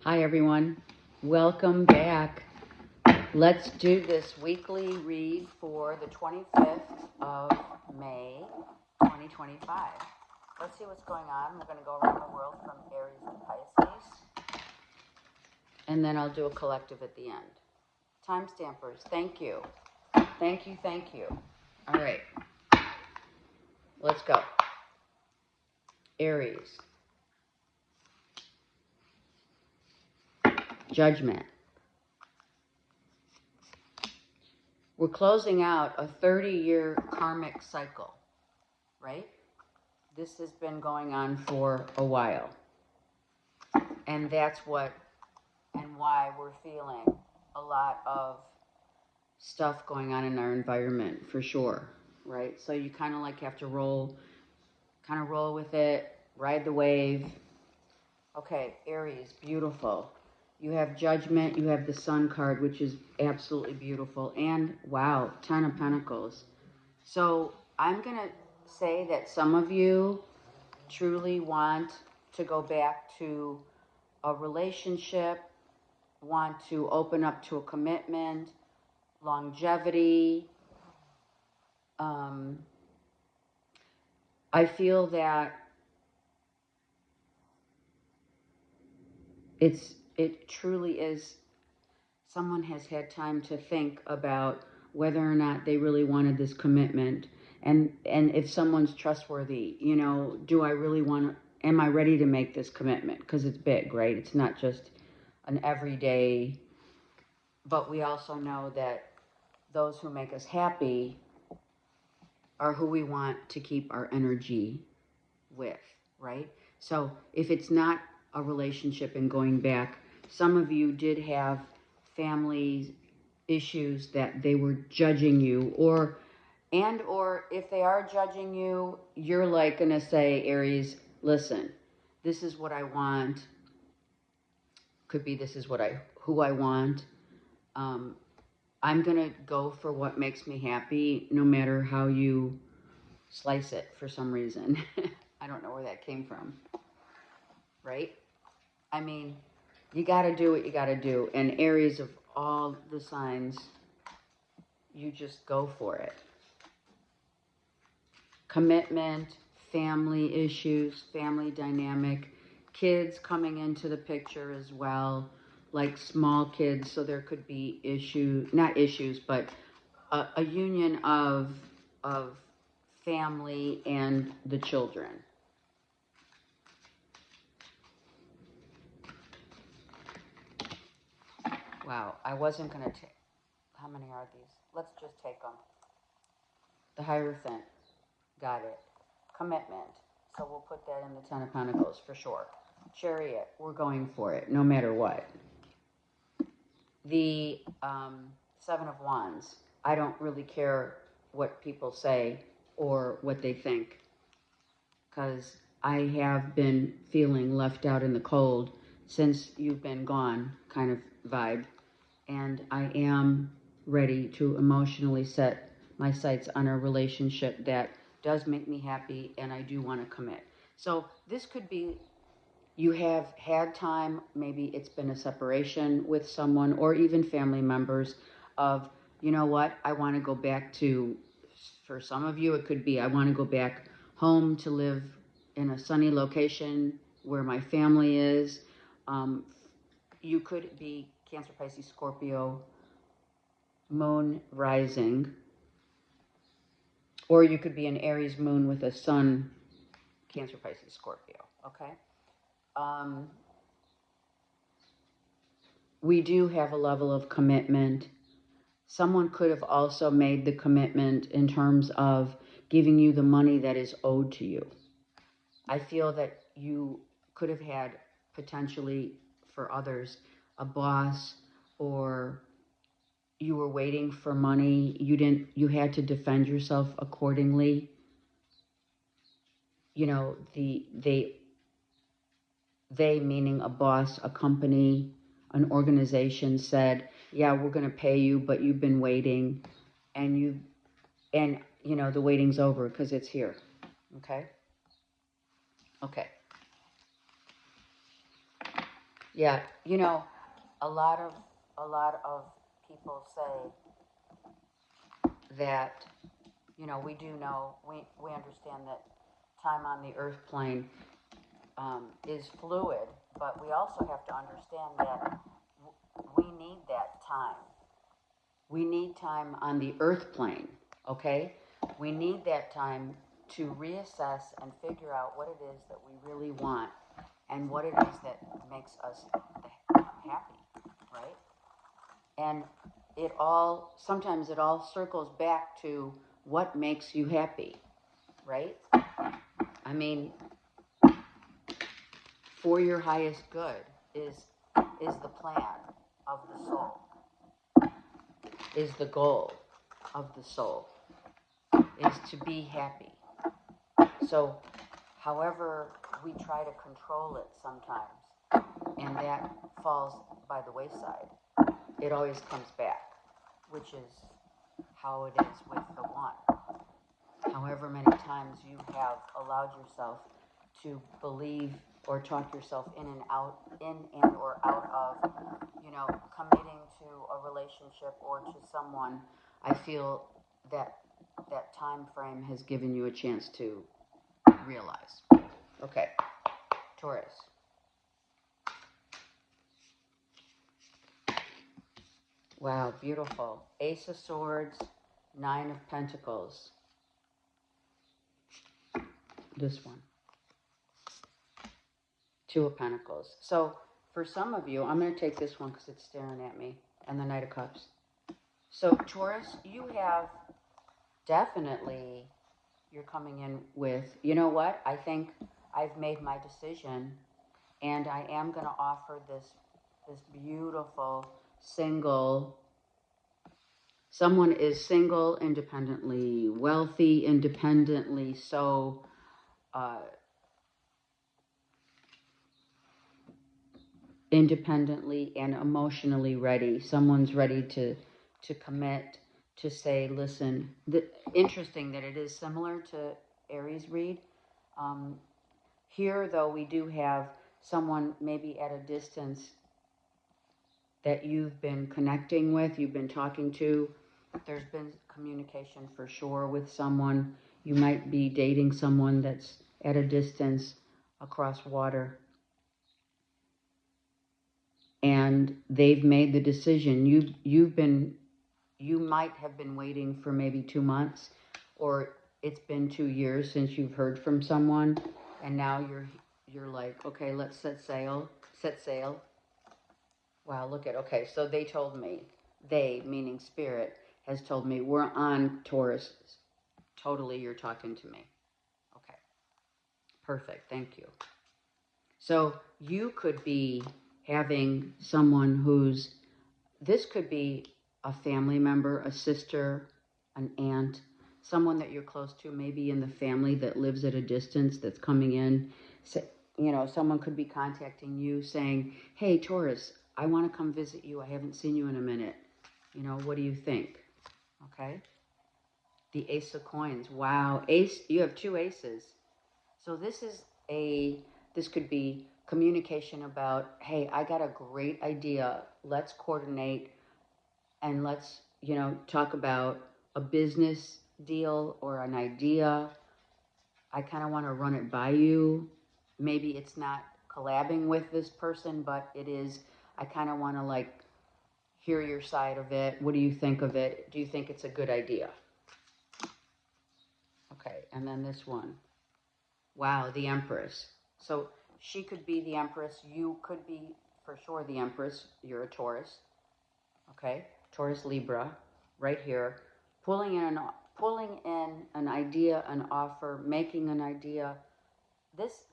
Hi everyone, welcome back. Let's do this weekly read for the 25th of May, 2025. Let's see what's going on. We're going to go around the world from Aries to Pisces, and then I'll do a collective at the end. Time stampers, thank you. Thank you, thank you. All right, let's go. Aries. Judgment. We're closing out a 30-year karmic cycle, right? This has been going on for a while. And that's what and why we're feeling a lot of stuff going on in our environment, for sure, right? So you kind of like have to roll with it, ride the wave. Okay, Aries, beautiful. You have Judgment, you have the Sun card, which is absolutely beautiful. And wow, 10 of Pentacles. So I'm going to say that some of you truly want to go back to a relationship, want to open up to a commitment, longevity. I feel that it truly is, someone has had time to think about whether or not they really wanted this commitment, and if someone's trustworthy, do I really want to, am I ready to make this commitment? Because it's big, right? It's not just an everyday, but we also know that those who make us happy are who we want to keep our energy with, right? So if it's not a relationship and going back, some of you did have family issues that they were judging you, or if they are judging you, you're like gonna say, Aries, listen, this is what I want. Could be this is who I want. I'm gonna go for what makes me happy, no matter how you slice it for some reason. I don't know where that came from, right? I mean, you got to do what you got to do. And Aries, of all the signs, you just go for it. Commitment, family issues, family dynamic, kids coming into the picture as well, like small kids. So there could be not issues, but a union of family and the children. Wow, I wasn't going to take, how many are these? Let's just take them. The Hierophant, got it. Commitment, so we'll put that in the 10 of Pentacles for sure. Chariot, we're going for it, no matter what. The 7 of Wands, I don't really care what people say or what they think, because I have been feeling left out in the cold since you've been gone, kind of vibe. And I am ready to emotionally set my sights on a relationship that does make me happy, and I do want to commit. So this could be, you have had time, maybe it's been a separation with someone, or even family members of, you know what, I want to go back to, for some of you, it could be, I want to go back home to live in a sunny location where my family is. You could be Cancer, Pisces, Scorpio, moon rising, or you could be an Aries moon with a sun, Cancer, Pisces, Scorpio, okay? We do have a level of commitment. Someone could have also made the commitment in terms of giving you the money that is owed to you. I feel that you could have had, potentially for others, a boss, or you were waiting for money. You had to defend yourself accordingly. They meaning a boss, a company, an organization said, yeah, we're going to pay you, but you've been waiting, and the waiting's over because it's here. Okay. Yeah, you know, a lot of people say that, you know, we do know, we understand that time on the earth plane is fluid, but we also have to understand that we need that time. We need time on the earth plane, okay? We need that time to reassess and figure out what it is that we really want and what it is that makes us happy, right? And sometimes it all circles back to what makes you happy, right? I mean, for your highest good is the plan of the soul, is the goal of the soul, is to be happy. So, however we try to control it sometimes, and that falls by the wayside, it always comes back, which is how it is with the one. However many times you have allowed yourself to believe or talk yourself in and or out of, committing to a relationship or to someone, I feel that that time frame has given you a chance to realize. Okay, Taurus. Wow, beautiful. Ace of Swords, Nine of Pentacles. This one. Two of Pentacles. So for some of you, I'm going to take this one because it's staring at me, and the Knight of Cups. So Taurus, you have definitely, you're coming in with, you know what? I think I've made my decision, and I am going to offer this beautiful single. Someone is single, independently wealthy, independently so independently and emotionally ready. Someone's ready to commit, to say, listen. Interesting that it is similar to Aries read. Here, though, we do have someone maybe at a distance that you've been connecting with, you've been talking to. There's been communication for sure with someone. You might be dating someone that's at a distance across water. And they've made the decision. You might have been waiting for maybe 2 months, or it's been 2 years since you've heard from someone, and now you're like, okay, let's set sail. Wow, okay, so they told me, they, meaning spirit, has told me, we're on Taurus. Totally, you're talking to me. Okay, perfect, thank you. So you could be having someone this could be a family member, a sister, an aunt, someone that you're close to, maybe in the family that lives at a distance that's coming in. So, someone could be contacting you saying, hey, Taurus, I want to come visit you. I haven't seen you in a minute. What do you think? Okay. The Ace of Coins. Wow. You have two aces. So this could be communication about, hey, I got a great idea. Let's coordinate and let's, talk about a business deal or an idea. I kind of want to run it by you. Maybe it's not collabing with this person, but it is, I kind of want to hear your side of it. What do you think of it? Do you think it's a good idea? Okay, and then this one. Wow, the Empress. So she could be the Empress. You could be for sure the Empress. You're a Taurus. Okay, Taurus Libra, right here, pulling in an idea, an offer, making an idea.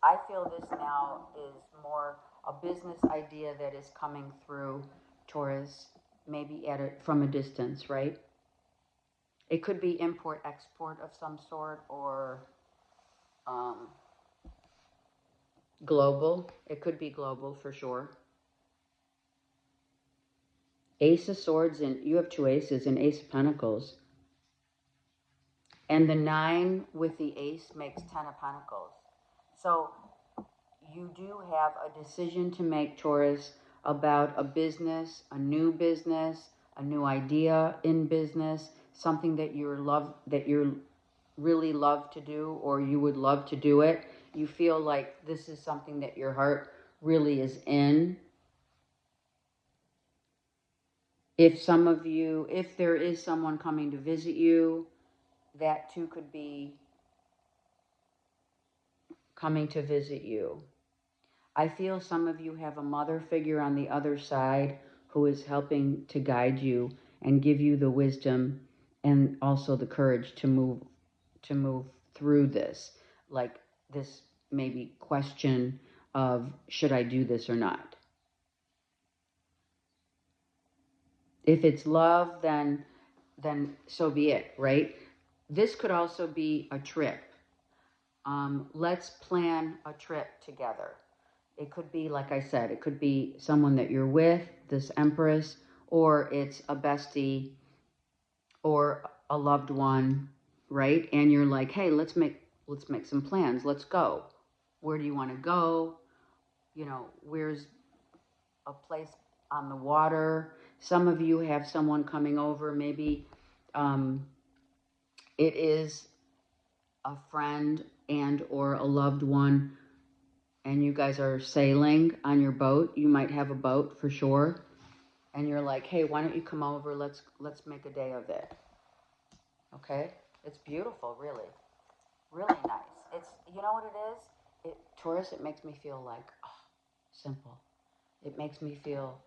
I feel this now is more a business idea that is coming through Taurus, maybe from a distance, right? It could be import export of some sort, or global. It could be global for sure. Ace of Swords, and you have two aces, and Ace of Pentacles. And the 9 with the ace makes 10 of Pentacles. So you do have a decision to make, Taurus, about a business, a new idea in business, something that you really love to do, or you would love to do it. You feel like this is something that your heart really is in. If there is someone coming to visit you, that too could be coming to visit you. I feel some of you have a mother figure on the other side who is helping to guide you and give you the wisdom and also the courage to move through this. Like this maybe question of, should I do this or not? If it's love, then so be it, right? This could also be a trip. Let's plan a trip together. It could be, like I said, it could be someone that you're with, this Empress, or it's a bestie or a loved one, right? And you're like, hey, let's make some plans. Let's go. Where do you want to go? You know, where's a place on the water? Some of you have someone coming over. Maybe it is a friend and or a loved one, and you guys are sailing on your boat. You might have a boat for sure, and you're like, hey, why don't you come over? Let's make a day of it. Okay? It's beautiful, really. Really nice. It's, you know what it is? Taurus, it makes me feel like, oh, simple. It makes me feel,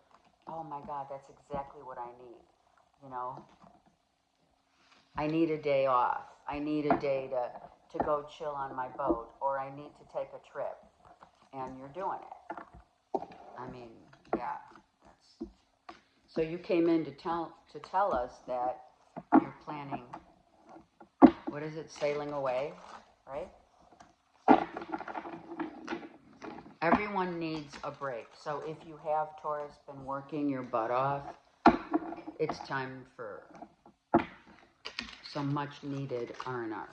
oh my God, that's exactly what I need. You know? I need a day off. I need a day to go chill on my boat, or I need to take a trip. And you're doing it. I mean, yeah. So you came in to tell us that you're planning, what is it, sailing away, right? Everyone needs a break. So if you have, Taurus, been working your butt off, it's time for some much needed R&R.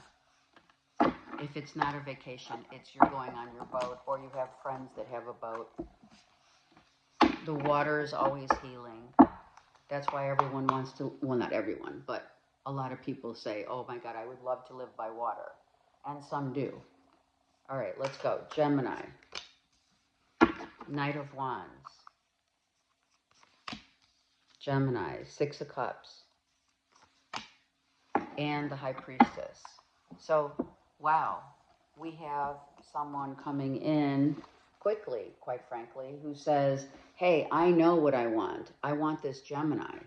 If it's not a vacation, it's you're going on your boat, or you have friends that have a boat. The water is always healing. That's why everyone wants to, well, not everyone, but a lot of people say, oh my God, I would love to live by water. And some do. All right, let's go. Gemini. Knight of Wands. Gemini, Six of Cups. And the High Priestess. So, wow, we have someone coming in quickly, quite frankly, who says, hey, I know what I want. I want this Gemini.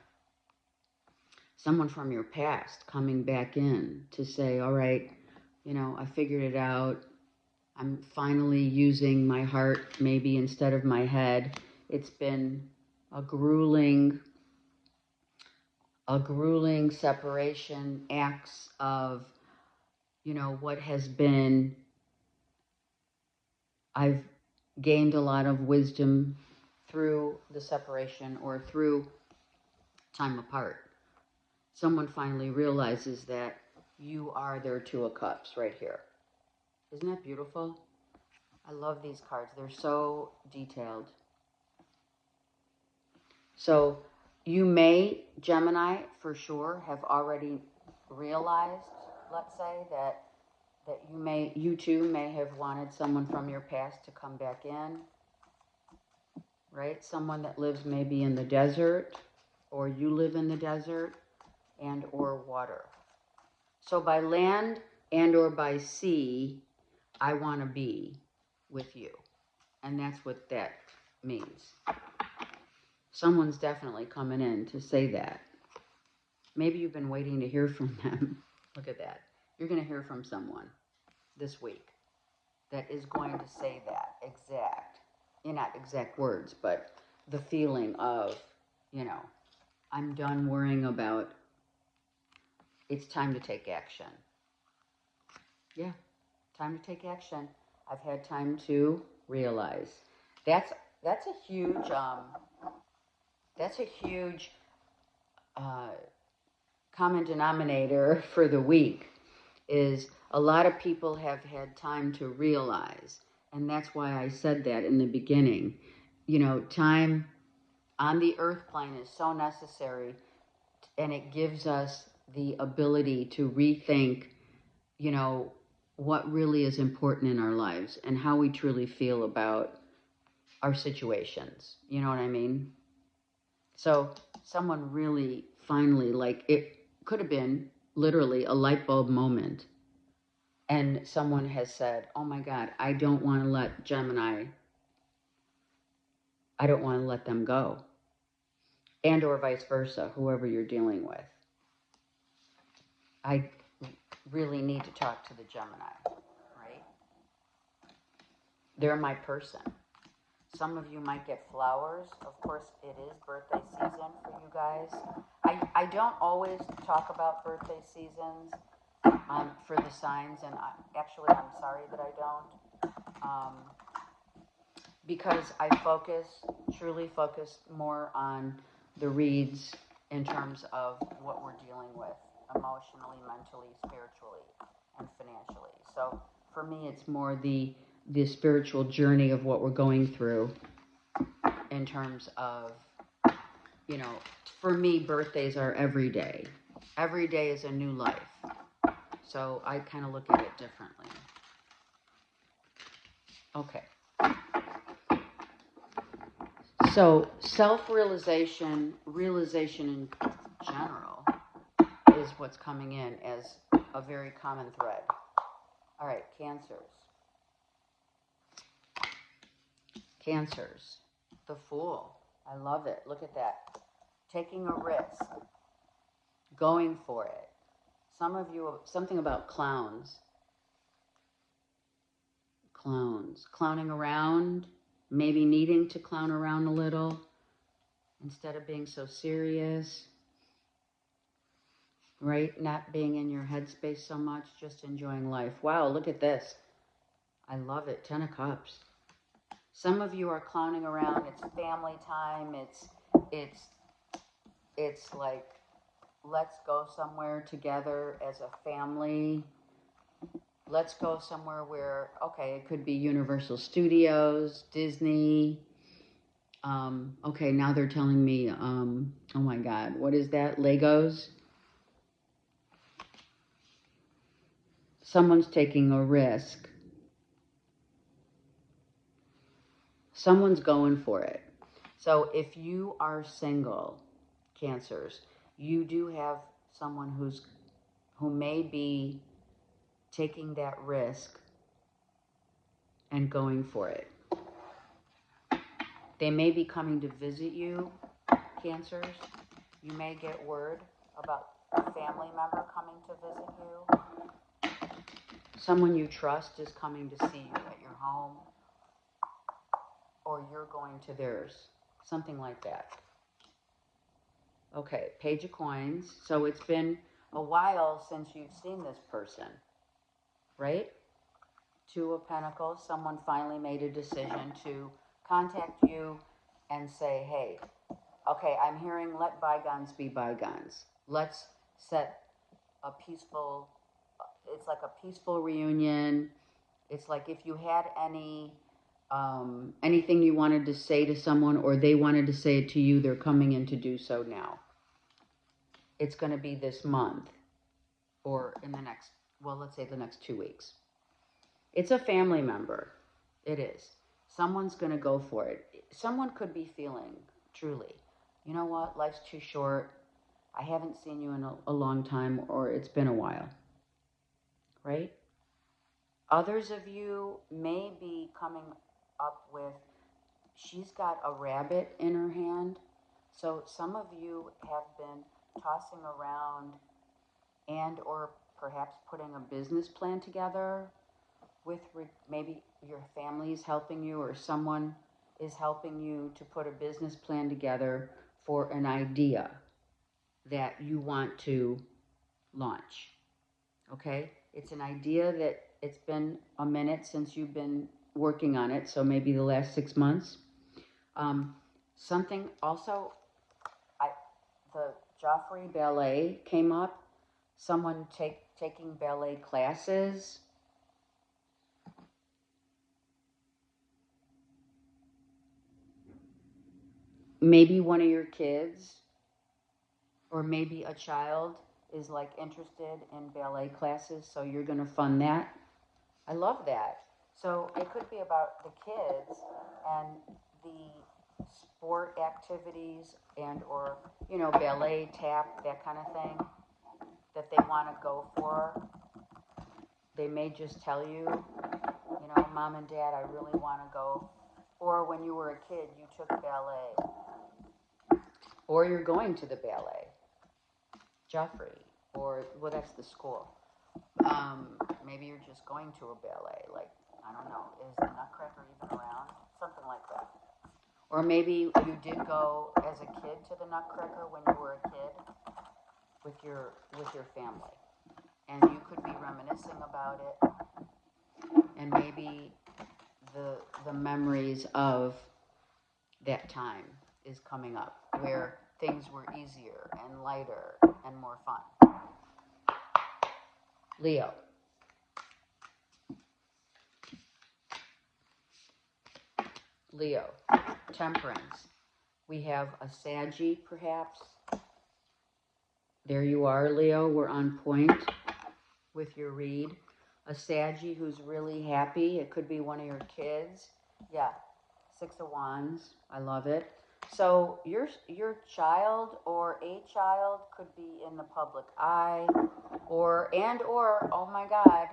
Someone from your past coming back in to say, all right, you know, I figured it out. I'm finally using my heart maybe instead of my head. It's been a grueling separation, acts of, you know, what has been, I've gained a lot of wisdom through the separation or through time apart. Someone finally realizes that you are their Two of Cups right here. Isn't that beautiful? I love these cards. They're so detailed. So you may, Gemini, for sure, have already realized, let's say, that you too may have wanted someone from your past to come back in, right? Someone that lives maybe in the desert, or you live in the desert, and or water. So by land and or by sea, I want to be with you. And that's what that means. Someone's definitely coming in to say that. Maybe you've been waiting to hear from them. Look at that. You're going to hear from someone this week that is going to say that exact, not exact words, but the feeling of, you know, I'm done worrying about, it's time to take action. Yeah, time to take action. I've had time to realize. That's a huge common denominator for the week, is a lot of people have had time to realize. And that's why I said that in the beginning. You know, time on the earth plane is so necessary, and it gives us the ability to rethink, you know, what really is important in our lives and how we truly feel about our situations. You know what I mean? So someone really finally, like, it could have been literally a light bulb moment. And someone has said, oh my God, I don't want to let Gemini, I don't want to let them go. And or vice versa, whoever you're dealing with. I really need to talk to the Gemini, right? They're my person. Some of you might get flowers. Of course, it is birthday season for you guys. I don't always talk about birthday seasons for the signs, and actually, I'm sorry that I don't, because I truly focus more on the reads in terms of what we're dealing with emotionally, mentally, spiritually, and financially. So for me, it's more the spiritual journey of what we're going through in terms of, you know, for me, birthdays are every day. Every day is a new life. So I kind of look at it differently. Okay. So self-realization, realization in general, is what's coming in as a very common thread. All right, Cancers. Cancers. The Fool. I love it. Look at that. Taking a risk. Going for it. Some of you, something about clowns. Clowns. Clowning around. Maybe needing to clown around a little instead of being so serious. Right? Not being in your headspace so much, just enjoying life. Wow, look at this. I love it. 10 of Cups. Some of you are clowning around. It's family time. It's like, let's go somewhere together as a family. Let's go somewhere where, okay, it could be Universal Studios, Disney. Okay, now they're telling me, oh my God, what is that? Legos? Someone's taking a risk. Someone's going for it. So if you are single, Cancers, you do have someone who may be taking that risk and going for it. They may be coming to visit you, Cancers. You may get word about a family member coming to visit you. Someone you trust is coming to see you at your home, or you're going to theirs. Something like that. Okay, Page of Coins. So it's been a while since you've seen this person, right? Two of Pentacles. Someone finally made a decision to contact you and say, hey, okay, I'm hearing let bygones be bygones. Let's set a peaceful, it's like a peaceful reunion. It's like if you had anything you wanted to say to someone or they wanted to say it to you, they're coming in to do so now. It's going to be this month or in the next, well, let's say the next 2 weeks. It's a family member. It is. Someone's going to go for it. Someone could be feeling, truly, you know what, life's too short. I haven't seen you in a long time, or it's been a while, right? Others of you may be coming up with, she's got a rabbit in her hand. So some of you have been tossing around and or perhaps putting a business plan together with maybe your family is helping you or someone is helping you to put a business plan together for an idea that you want to launch. Okay? It's an idea that it's been a minute since you've been working on it, so maybe the last 6 months. Something also, the Joffrey Ballet came up. Someone taking ballet classes. maybe one of your kids or maybe a child is like interested in ballet classes, so you're going to fund that. I love that. So it could be about the kids and the sport activities and or, you know, ballet, tap, that kind of thing that they want to go for. They may just tell you, you know, Mom and Dad, I really want to go. Or when you were a kid, you took ballet. Or you're going to the ballet. Jeffrey. Or, well, that's the school. Maybe you're just going to a ballet. Like, I don't know, is the Nutcracker even around? Something like that. Or maybe you did go as a kid to the Nutcracker when you were a kid with your family. And you could be reminiscing about it. And maybe the memories of that time is coming up where things were easier and lighter and more fun. Leo. Leo. Temperance. We have a Saggy, perhaps. There you are, Leo. We're on point with your read. A Saggy who's really happy. It could be one of your kids. Yeah. 6 of Wands. I love it. So your child or a child could be in the public eye, or oh my God,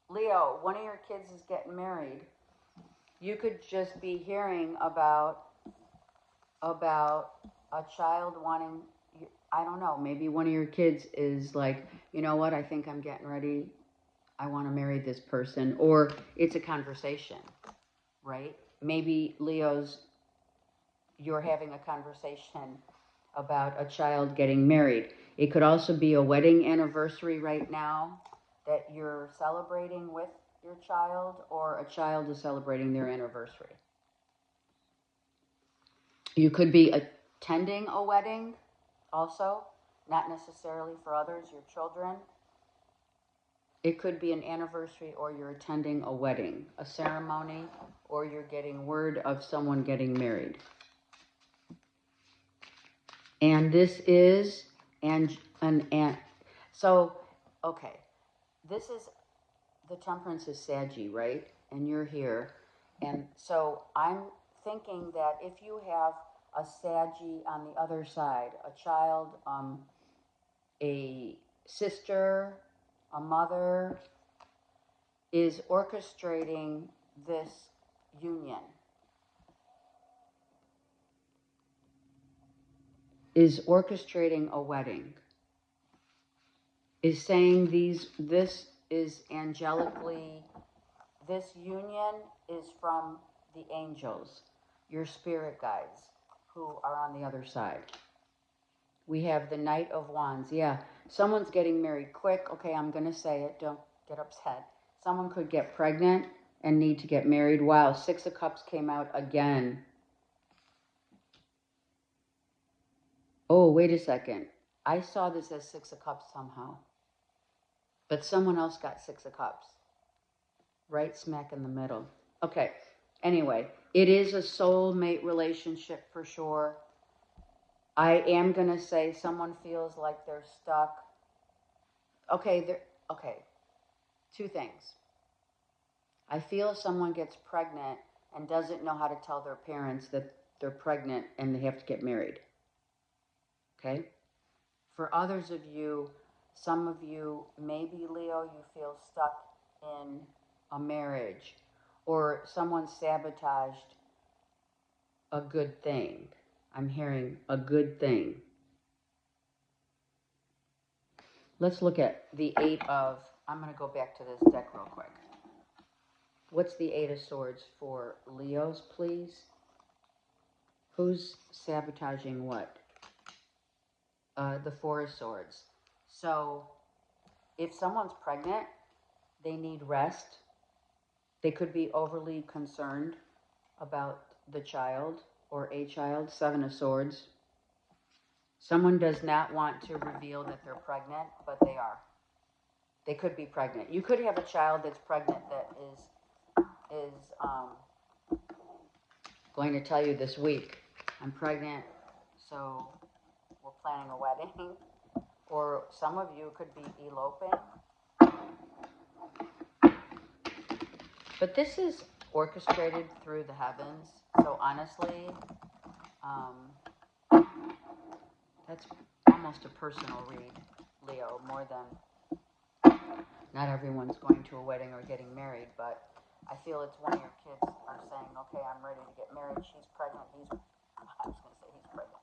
Leo, one of your kids is getting married. You could just be hearing about a child wanting, I don't know, maybe one of your kids is like, you know what, I think I'm getting ready. I want to marry this person. Or it's a conversation, right? Maybe you're having a conversation about a child getting married. It could also be a wedding anniversary right now that you're celebrating with your child, or a child is celebrating their anniversary. You could be attending a wedding also, not necessarily for others, your children. It could be an anniversary, or you're attending a wedding, a ceremony, or you're getting word of someone getting married. And this is so okay. This is the Temperance is Saggy, right? And you're here. And so I'm thinking that if you have a Saggy on the other side, a child, a sister, a mother, is orchestrating this union, is orchestrating a wedding, is saying this is angelically, this union is from the angels, your spirit guides who are on the other side. We have the Knight of Wands. Yeah, someone's getting married quick. Okay, I'm going to say it. Don't get upset. Someone could get pregnant and need to get married. Wow, 6 of Cups came out again. Oh, wait a second. I saw this as 6 of Cups somehow. But someone else got 6 of Cups. Right smack in the middle. Okay, anyway, it is a soulmate relationship for sure. I am going to say someone feels like they're stuck. Okay, 2 things. I feel someone gets pregnant and doesn't know how to tell their parents that they're pregnant and they have to get married. Okay? For others of you, some of you, maybe Leo, you feel stuck in a marriage, or someone sabotaged a good thing. I'm hearing a good thing. Let's look at the 8 of, I'm going to go back to this deck real quick. What's the 8 of Swords for Leos, please? Who's sabotaging what? The 4 of Swords. So, if someone's pregnant, they need rest. They could be overly concerned about the child or a child. 7 of Swords. Someone does not want to reveal that they're pregnant, but they are. They could be pregnant. You could have a child that's pregnant that is going to tell you this week. I'm pregnant, so we're planning a wedding. Or some of you could be eloping. But this is orchestrated through the heavens. So honestly, that's almost a personal read, Leo, more than not everyone's going to a wedding or getting married, but I feel it's one of your kids are saying, okay, I'm ready to get married. She's pregnant. I was going to say he's pregnant.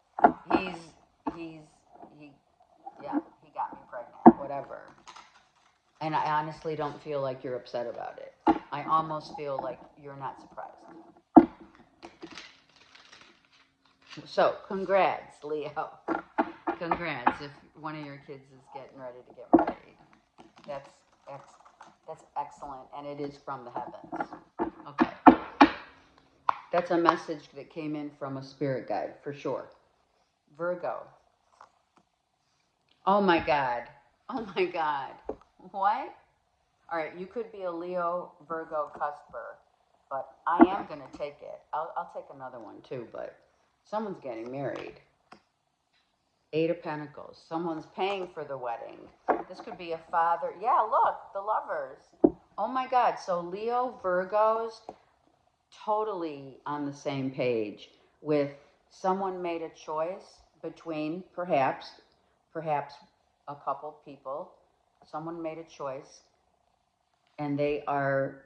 He got me pregnant, whatever. And I honestly don't feel like you're upset about it. I almost feel like you're not surprised. So, congrats, Leo. Congrats if one of your kids is getting ready to get married. That's excellent, and it is from the heavens. Okay. That's a message that came in from a spirit guide, for sure. Virgo. Oh my God. Oh my God. What? All right, you could be a Leo, Virgo, cusper, but I am going to take it. I'll take another one too, but someone's getting married. 8 of Pentacles. Someone's paying for the wedding. This could be a father. Yeah, look, the lovers. Oh my God. So Leo, Virgos, totally on the same page with someone made a choice between perhaps a couple people. Someone made a choice and they are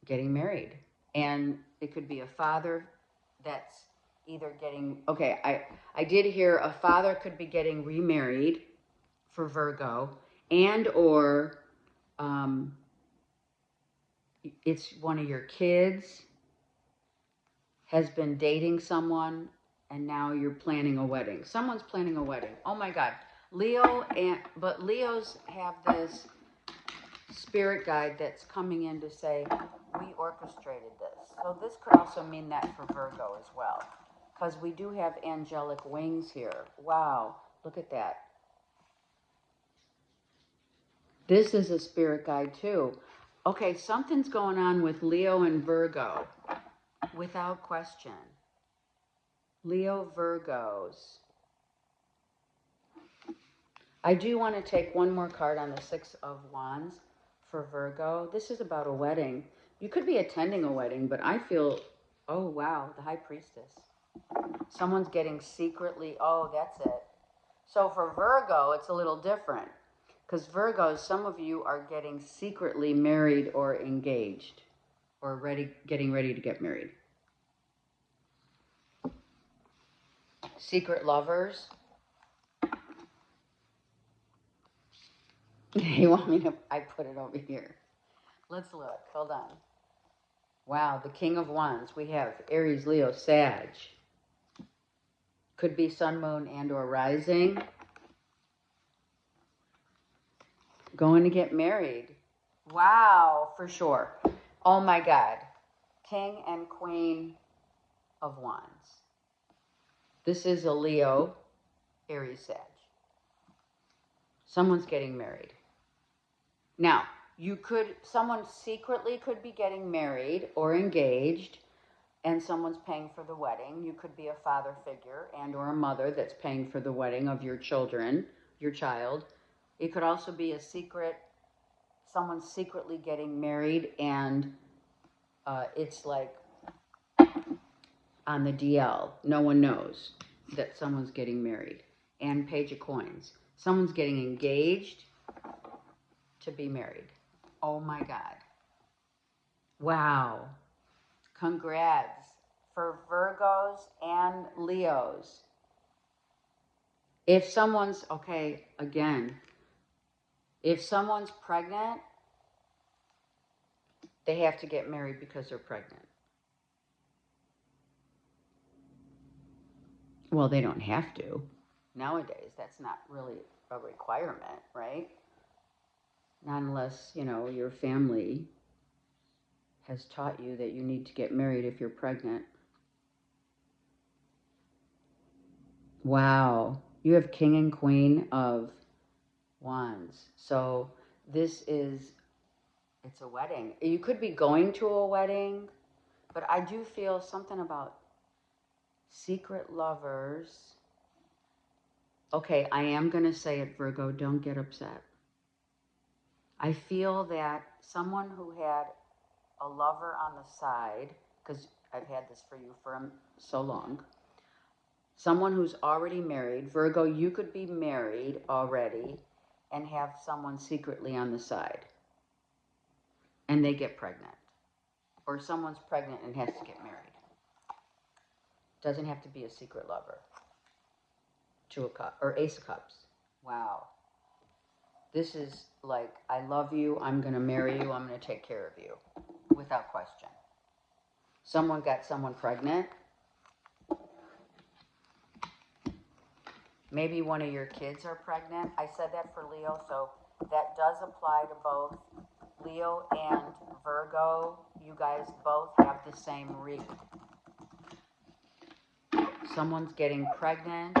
getting married. And it could be a father that's either getting, okay, I did hear a father could be getting remarried for Virgo, and or it's one of your kids has been dating someone and now you're planning a wedding. Someone's planning a wedding. Oh my God. But Leos have this spirit guide that's coming in to say, we orchestrated this. So this could also mean that for Virgo as well, because we do have angelic wings here. Wow, look at that. This is a spirit guide too. Okay, something's going on with Leo and Virgo, without question. Leo, Virgos. I do want to take one more card on the 6 of Wands for Virgo. This is about a wedding. You could be attending a wedding, but I feel, oh wow, the High Priestess. Someone's getting secretly, oh, that's it. So for Virgo, it's a little different. Because Virgos, some of you are getting secretly married or engaged. Or getting ready to get married. Secret lovers. You want me to, I put it over here. Let's look, hold on. Wow, the King of Wands. We have Aries, Leo, Sag. Could be sun, moon, and or rising. Going to get married. Wow, for sure. Oh my God. King and Queen of Wands. This is a Leo, Aries, Sag. Someone's getting married. Now, someone secretly could be getting married or engaged, and someone's paying for the wedding. You could be a father figure and or a mother that's paying for the wedding of your child. It could also be someone secretly getting married, and it's like on the DL. No one knows that someone's getting married. And Page of Coins. Someone's getting engaged to be married. Oh my God. Wow. Congrats for Virgos and Leos. If someone's, okay, again, if someone's pregnant, they have to get married because they're pregnant. Well, they don't have to. Nowadays, that's not really a requirement, right? Not unless, your family has taught you that you need to get married if you're pregnant. Wow. You have King and Queen of Wands. So it's a wedding. You could be going to a wedding, but I do feel something about Secret lovers. Okay, I am going to say it, Virgo. Don't get upset. I feel that someone who had a lover on the side, because I've had this for you for so long, someone who's already married, Virgo, you could be married already and have someone secretly on the side, and they get pregnant. Or someone's pregnant and has to get married. Doesn't have to be a secret lover. Two of Cups, or Ace of Cups. Wow. This is like, I love you, I'm going to marry you, I'm going to take care of you. Without question. Someone got someone pregnant. Maybe one of your kids are pregnant. I said that for Leo, so that does apply to both Leo and Virgo. You guys both have the same read. Someone's getting pregnant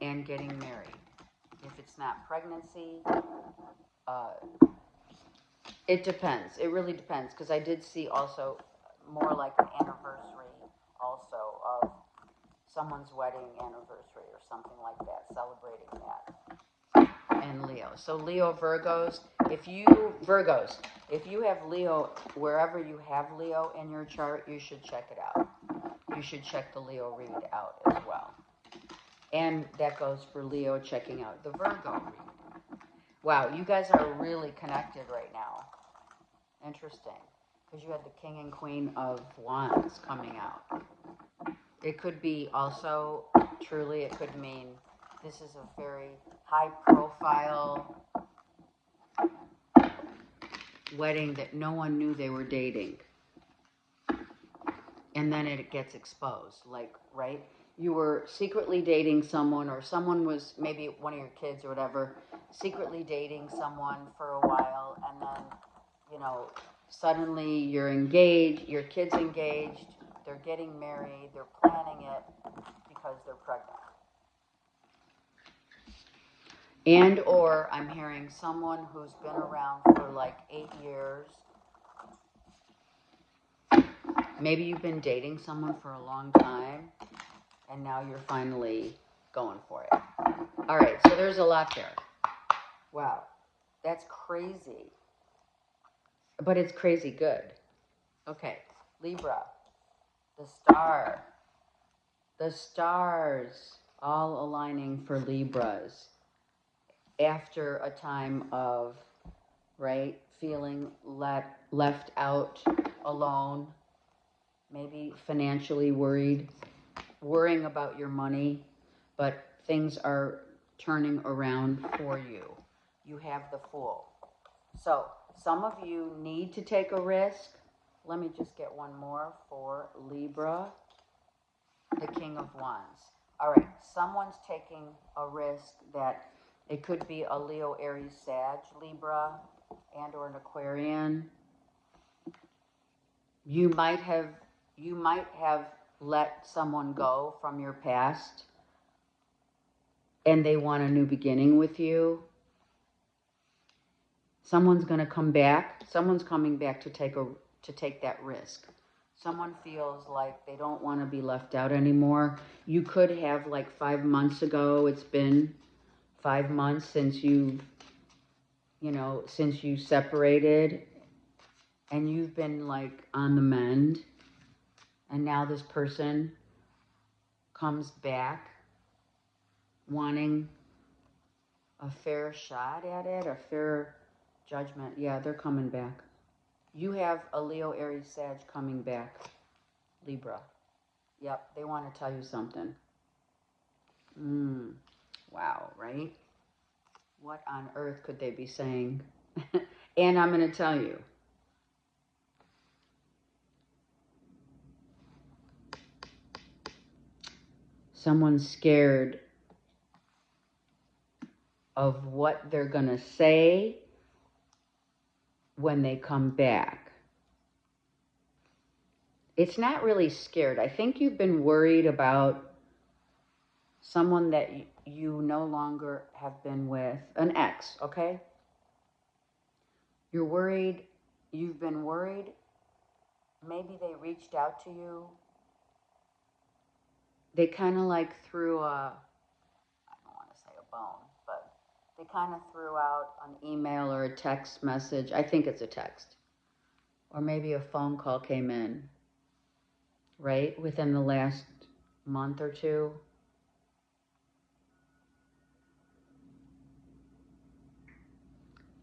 and getting married. If it's not pregnancy, it depends. It really depends, because I did see also more like an anniversary also of someone's wedding anniversary or something like that, celebrating that. And Leo. So Leo, Virgos, if you have Leo, wherever you have Leo in your chart, you should check it out. You should check the Leo read out as well. And that goes for Leo checking out the Virgo read. Wow, you guys are really connected right now. Interesting. Because you had the King and Queen of Wands coming out. It could be also, truly, it could mean this is a very high profile wedding that no one knew they were dating. And then it gets exposed. Like, right? You were secretly dating someone, or someone was, maybe one of your kids or whatever, secretly dating someone for a while, and then, you know, suddenly you're engaged, your kid's engaged, they're getting married, they're planning it because they're pregnant. And or I'm hearing someone who's been around for like 8 years. Maybe you've been dating someone for a long time, and now you're finally going for it. All right, so there's a lot there. Wow, that's crazy. But it's crazy good. Okay, Libra, the star. The stars all aligning for Libras after a time of, right, feeling left out, alone, maybe financially worried, worrying about your money, but things are turning around for you. You have the Fool. So some of you need to take a risk. Let me just get one more for Libra, the King of Wands. All right, someone's taking a risk that it could be a Leo, Aries, Sag, Libra, and or an Aquarian. You might have let someone go from your past, and they want a new beginning with you. Someone's going to come back. Someone's coming back to take that risk. Someone feels like they don't want to be left out anymore. You could have, like 5 months ago, it's been 5 months since you separated, and you've been like on the mend, and now this person comes back wanting a fair shot at it, a fair judgment. Yeah, they're coming back. You have a Leo, Aries, Sag coming back, Libra. Yep, they want to tell you something. Wow, right? What on earth could they be saying? And I'm going to tell you. Someone's scared of what they're going to say when they come back. It's not really scared. I think you've been worried about someone that you no longer have been with, an ex, okay? You're worried, you've been worried. Maybe they reached out to you they kind of like threw I don't want to say a bone, but they kind of threw out an email or a text message. I think it's a text. Or maybe a phone call came in, right? Within the last month or two.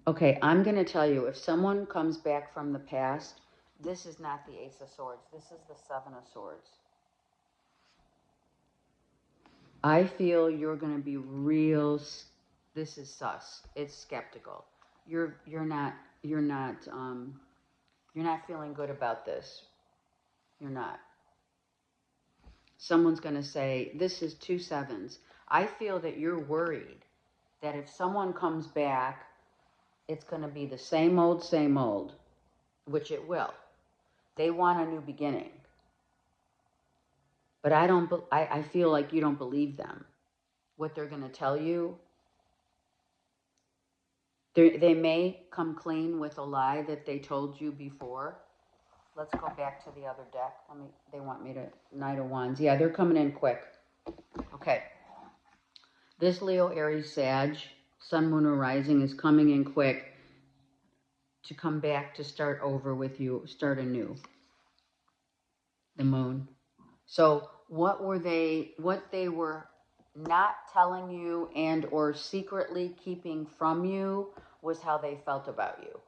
Okay, I'm going to tell you, if someone comes back from the past, this is not the Ace of Swords. This is the Seven of Swords. I feel you're going to be real. This is sus. It's skeptical. You're not you're not you're not feeling good about this. You're not. Someone's going to say, this is two sevens. I feel that you're worried that if someone comes back, it's going to be the same old, which it will. They want a new beginning. But I feel like you don't believe them. What they're going to tell you, they may come clean with a lie that they told you before. Let's go back to the other deck. They want me to, Knight of Wands. Yeah, they're coming in quick. Okay. This Leo, Aries, Sag, Sun, Moon, or Rising is coming in quick to come back to start over with you, start anew. The Moon. So what they were not telling you and or secretly keeping from you was how they felt about you.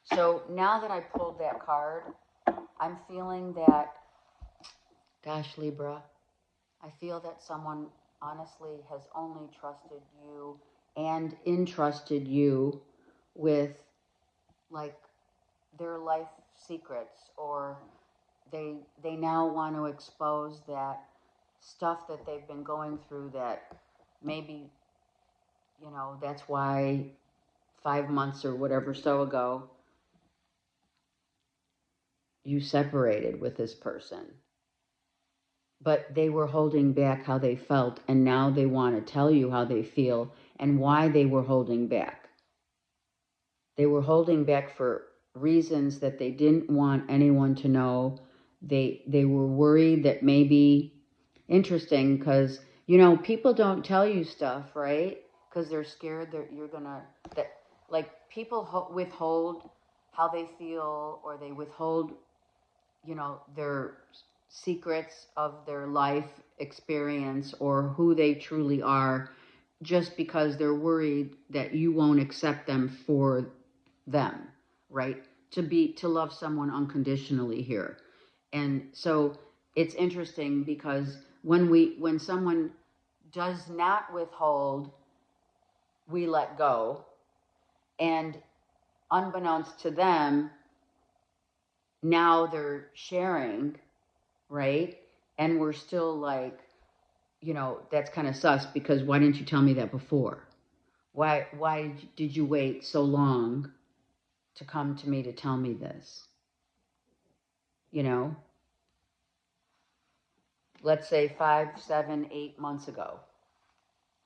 So now that I pulled that card, I'm feeling that, gosh, Libra, I feel that someone honestly has only trusted you and entrusted you with like their life secrets, or they now want to expose that stuff that they've been going through, that maybe, that's why 5 months or whatever so ago you separated with this person. But they were holding back how they felt, and now they want to tell you how they feel and why they were holding back. They were holding back for reasons that they didn't want anyone to know. They were worried that maybe, interesting, because, people don't tell you stuff, right? Because they're scared that you're going to, that, like, people withhold how they feel, or they withhold, their secrets of their life experience or who they truly are, just because they're worried that you won't accept them for them, right? To love someone unconditionally here. And so it's interesting because when someone does not withhold, we let go, and unbeknownst to them, now they're sharing, right? And we're still like, that's kind of sus, because why didn't you tell me that before? Why did you wait so long to come to me to tell me this? Let's say 5, 7, 8 months ago.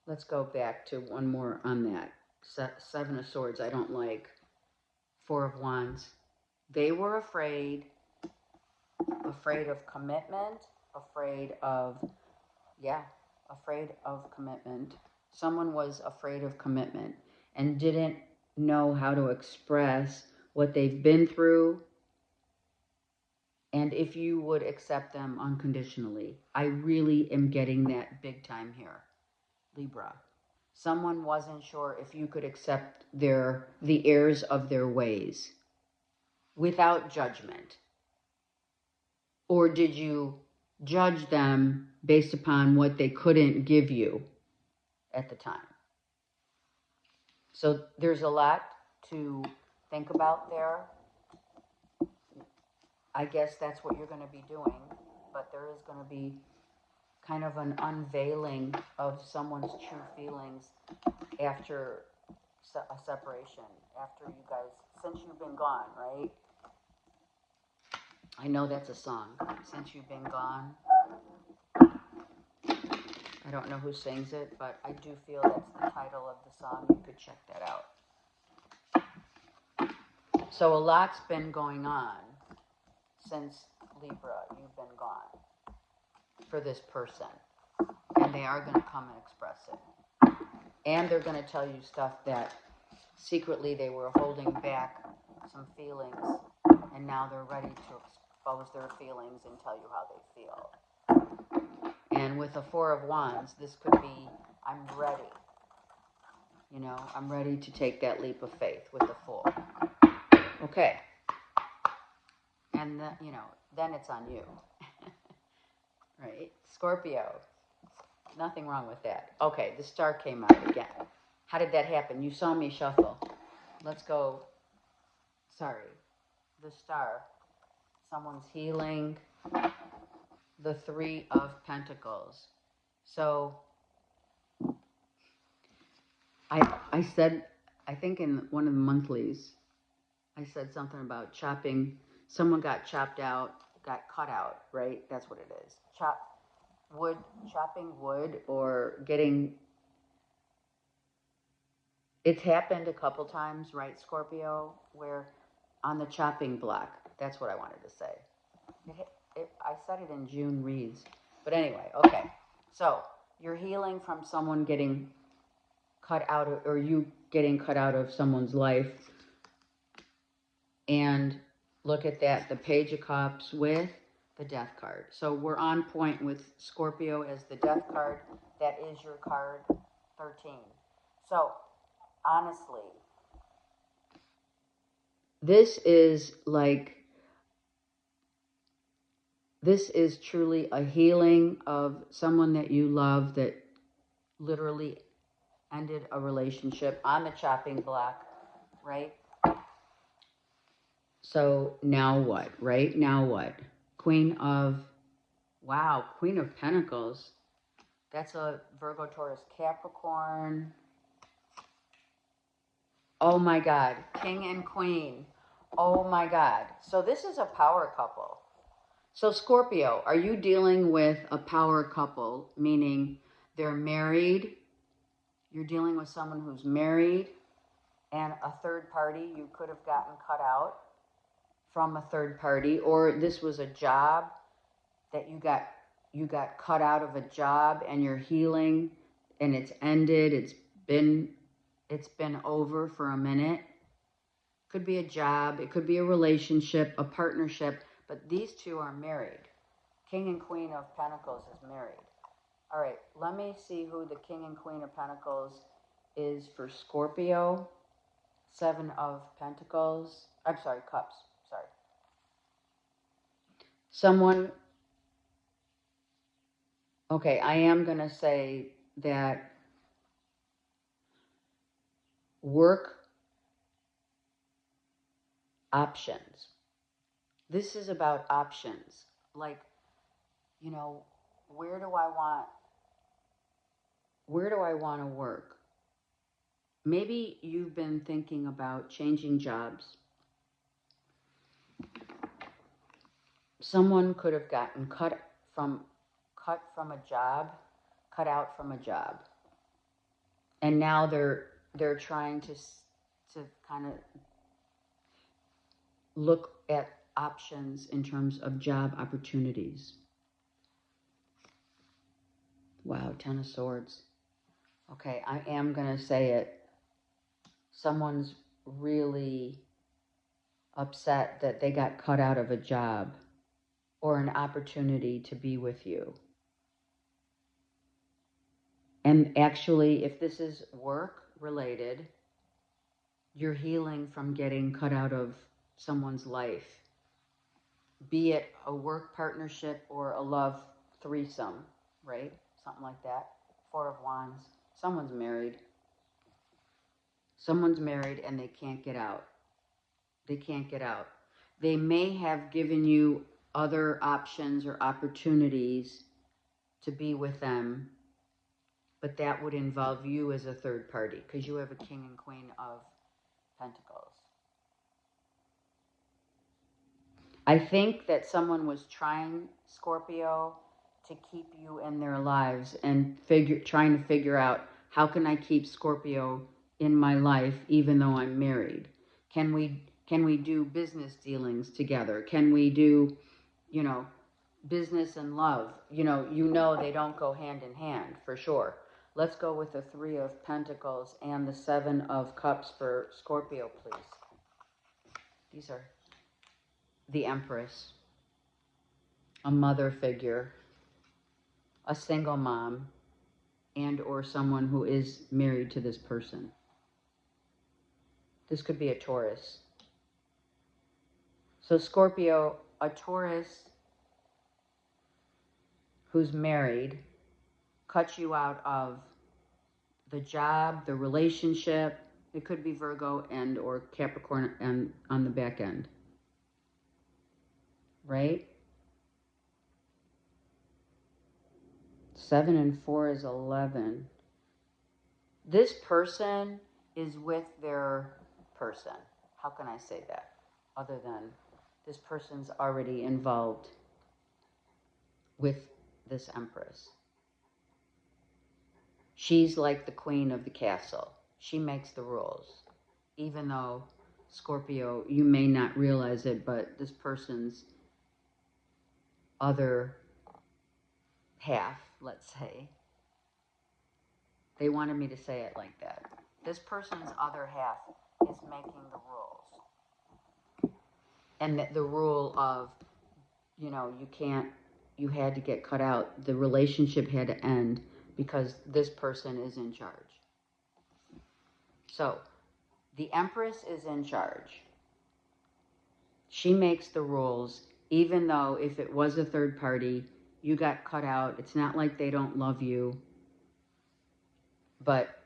Let's go back to one more on that. Seven of Swords, I don't like. Four of Wands. They were afraid of commitment, afraid of commitment. Someone was afraid of commitment and didn't know how to express what they've been through, and if you would accept them unconditionally. I really am getting that big time here, Libra. Someone wasn't sure if you could accept the heirs of their ways without judgment. Or did you judge them based upon what they couldn't give you at the time? So there's a lot to think about there. I guess that's what you're going to be doing, but there is going to be kind of an unveiling of someone's true feelings after a separation, after you guys, since you've been gone, right? I know that's a song, Since You've Been Gone. I don't know who sings it, but I do feel that's the title of the song. You could check that out. So a lot's been going on since, Libra, you've been gone. for this person. And they are going to come and express it. And they're going to tell you stuff that secretly they were holding back some feelings, and now they're ready to expose their feelings and tell you how they feel. And with the Four of Wands, this could be, I'm ready. You know, I'm ready to take that leap of faith with the Fool. Okay. And, you know, then it's on you. Right? Scorpio. Nothing wrong with that. Okay, the Star came out again. How did that happen? You saw me shuffle. Let's go. Sorry. The Star. Someone's healing. The Three of Pentacles. So, I said, I think in one of the monthlies, I said something about chopping. Someone got chopped out, got cut out, right? That's what it is. Chopping wood, or getting... It's happened a couple times, right, Scorpio? Where on the chopping block. That's what I wanted to say. I said it in June reads. But anyway, okay. So, you're healing from someone getting cut out of, or you getting cut out of someone's life. And look at that, the Page of Cups with the Death card. So we're on point with Scorpio as the Death card. That is your card 13. So, honestly, this is truly a healing of someone that you love that literally ended a relationship on the chopping block, right? So now what, right? Now what? Queen of Pentacles. That's a Virgo, Taurus, Capricorn. Oh my God. King and Queen. Oh my God. So this is a power couple. So Scorpio, are you dealing with a power couple, meaning they're married? You're dealing with someone who's married, and a third party you could have gotten cut out from a third party, or this was a job that you got cut out of a job and you're healing and it's ended. It's been over for a minute. Could be a job, it could be a relationship, a partnership, but these two are married. King and Queen of Pentacles is married. All right, let me see who the King and Queen of Pentacles is for Scorpio. Seven of Pentacles. I'm sorry, Cups. Sorry. Someone... Okay, I am going to say that work options. This is about options. Like, you know, where do I want to work? Maybe you've been thinking about changing jobs. Someone could have gotten cut from a job, cut out from a job. And now they're trying to kind of look at options in terms of job opportunities. Wow, Ten of Swords. Okay, I am going to say it. Someone's really upset that they got cut out of a job or an opportunity to be with you. And actually, if this is work related, you're healing from getting cut out of someone's life, be it a work partnership or a love threesome, right? Something like that. Four of Wands. Someone's married. Someone's married and they can't get out. They can't get out. They may have given you other options or opportunities to be with them, but that would involve you as a third party because you have a King and Queen of Pentacles. I think that someone was trying, Scorpio, to keep you in their lives and trying to figure out, how can I keep Scorpio in my life even though I'm married? Can we do business dealings together? Can we do, business and love, you know they don't go hand in hand for sure. Let's go with the Three of Pentacles and the Seven of Cups for Scorpio, please. These are the Empress, a mother figure, a single mom, and or someone who is married to this person. This could be a Taurus. So Scorpio, a Taurus who's married, cuts you out of the job, the relationship. It could be Virgo and or Capricorn and on the back end. Right? 7 and 4 is 11. This person is with their person. How can I say that? Other than this person's already involved with this Empress. She's like the queen of the castle. She makes the rules. Even though, Scorpio, you may not realize it, but this person's other half, let's say, they wanted me to say it like that. This person's other half is making the rules. And the rule of, you had to get cut out. The relationship had to end because this person is in charge. So, the Empress is in charge. She makes the rules, even though if it was a third party, you got cut out. It's not like they don't love you, but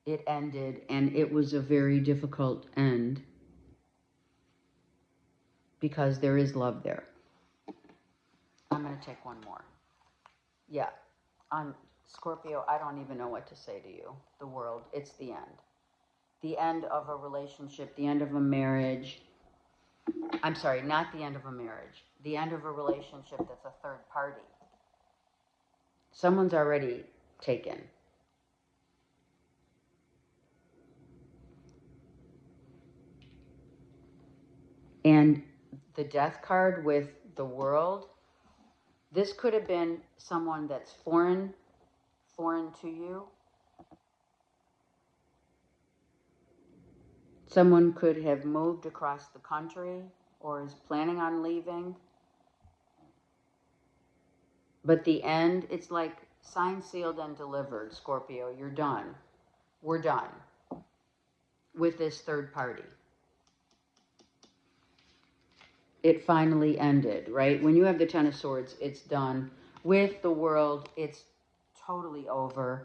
it ended, and it was a very difficult end because there is love there. I'm going to take one more. Yeah, on Scorpio, I don't even know what to say to you. The world, it's the end. The end of a relationship, the end of a marriage. I'm sorry, not the end of a marriage. The end of a relationship that's a third party. Someone's already taken. And the Death card with the world, this could have been someone that's foreign to you. Someone could have moved across the country or is planning on leaving. But the end, it's like signed, sealed, and delivered, Scorpio. You're done. We're done with this third party. It finally ended, right? When you have the Ten of Swords, it's done. With the world, it's totally over.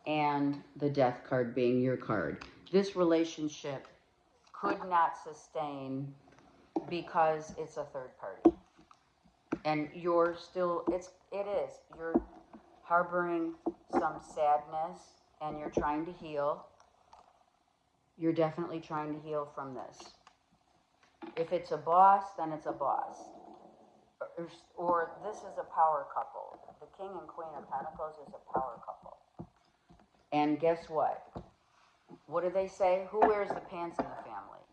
And the Death card being your card. This relationship could not sustain because it's a third party. And you're still, you're harboring some sadness and you're trying to heal. You're definitely trying to heal from this. If it's a boss, then it's a boss. Or this is a power couple. The King and Queen of Pentacles is a power couple. And guess what? What do they say? Who wears the pants in the family?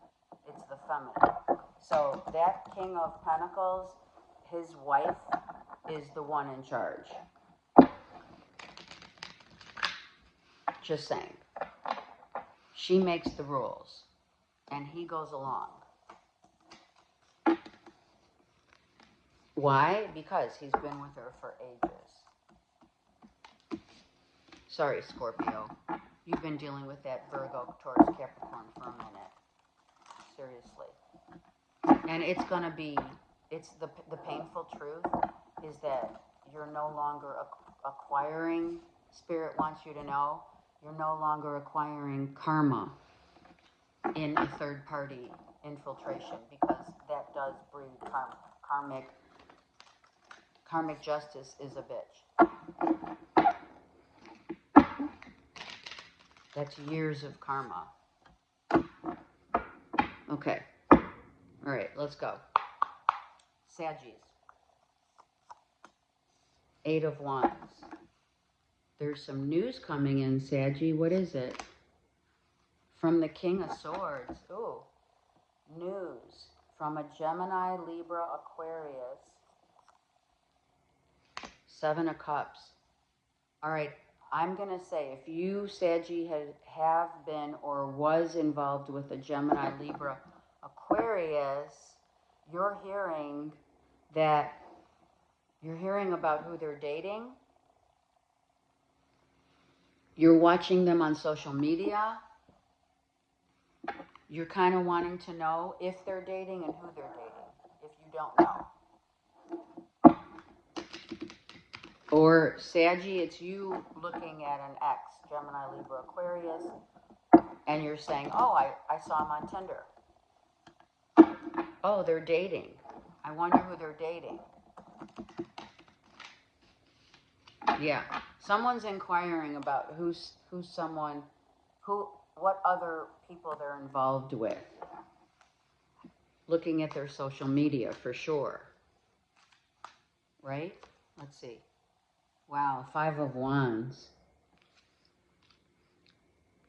It's the feminine. So that King of Pentacles, his wife is the one in charge. Just saying. She makes the rules. And he goes along. Why? Because he's been with her for ages. Sorry, Scorpio. You've been dealing with that Virgo, Taurus, Capricorn for a minute. Seriously. And it's going to be, it's the painful truth is that you're no longer acquiring, Spirit wants you to know, you're no longer acquiring karma in a third party infiltration because that does breed karmic. Karmic justice is a bitch. That's years of karma. Okay. All right, let's go. Saggies. 8 of Wands. There's some news coming in, Saggy. What is it? From the King of Swords. Ooh. News from a Gemini, Libra, Aquarius. Seven of Cups. All right, I'm going to say if you, Saggy, have been or was involved with a Gemini, Libra, Aquarius, you're hearing about who they're dating. You're watching them on social media. You're kind of wanting to know if they're dating and who they're dating, if you don't know. Or Saggy, it's you looking at an ex, Gemini, Libra, Aquarius, and you're saying, oh, I saw him on Tinder. Oh, they're dating. I wonder who they're dating. Yeah. Someone's inquiring about what other people they're involved with. Looking at their social media for sure. Right? Let's see. Wow, 5 of Wands.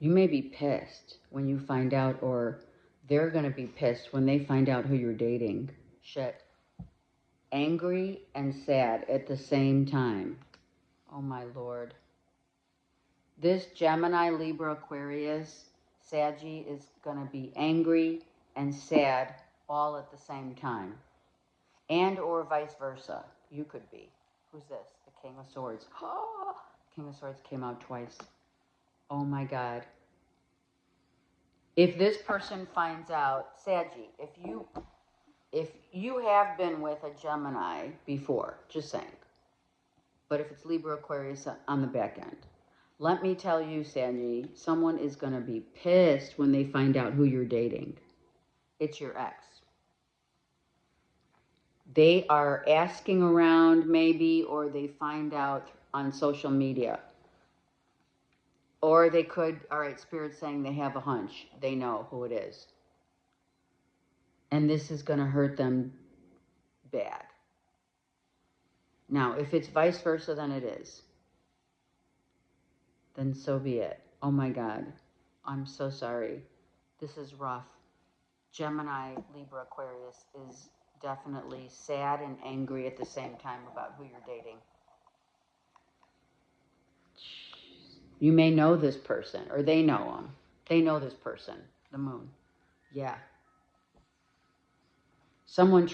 You may be pissed when you find out, or they're going to be pissed when they find out who you're dating. Shit. Angry and sad at the same time. Oh my Lord. This Gemini, Libra, Aquarius, Saggy is going to be angry and sad all at the same time. And or vice versa. You could be. Who's this? The King of Swords. Oh, King of Swords came out twice. Oh my God. If this person finds out, Saggy, if you have been with a Gemini before, just saying, but if it's Libra, Aquarius on the back end, let me tell you, Saggy, someone is going to be pissed when they find out who you're dating. It's your ex. They are asking around maybe, or they find out on social media. Or they could, all right, Spirit's saying they have a hunch. They know who it is. And this is going to hurt them bad. Now, if it's vice versa, then it is. Then so be it. Oh my God. I'm so sorry. This is rough. Gemini, Libra, Aquarius is definitely sad and angry at the same time about who you're dating. You may know this person, or they know them. They know this person, the moon. Yeah. Someone's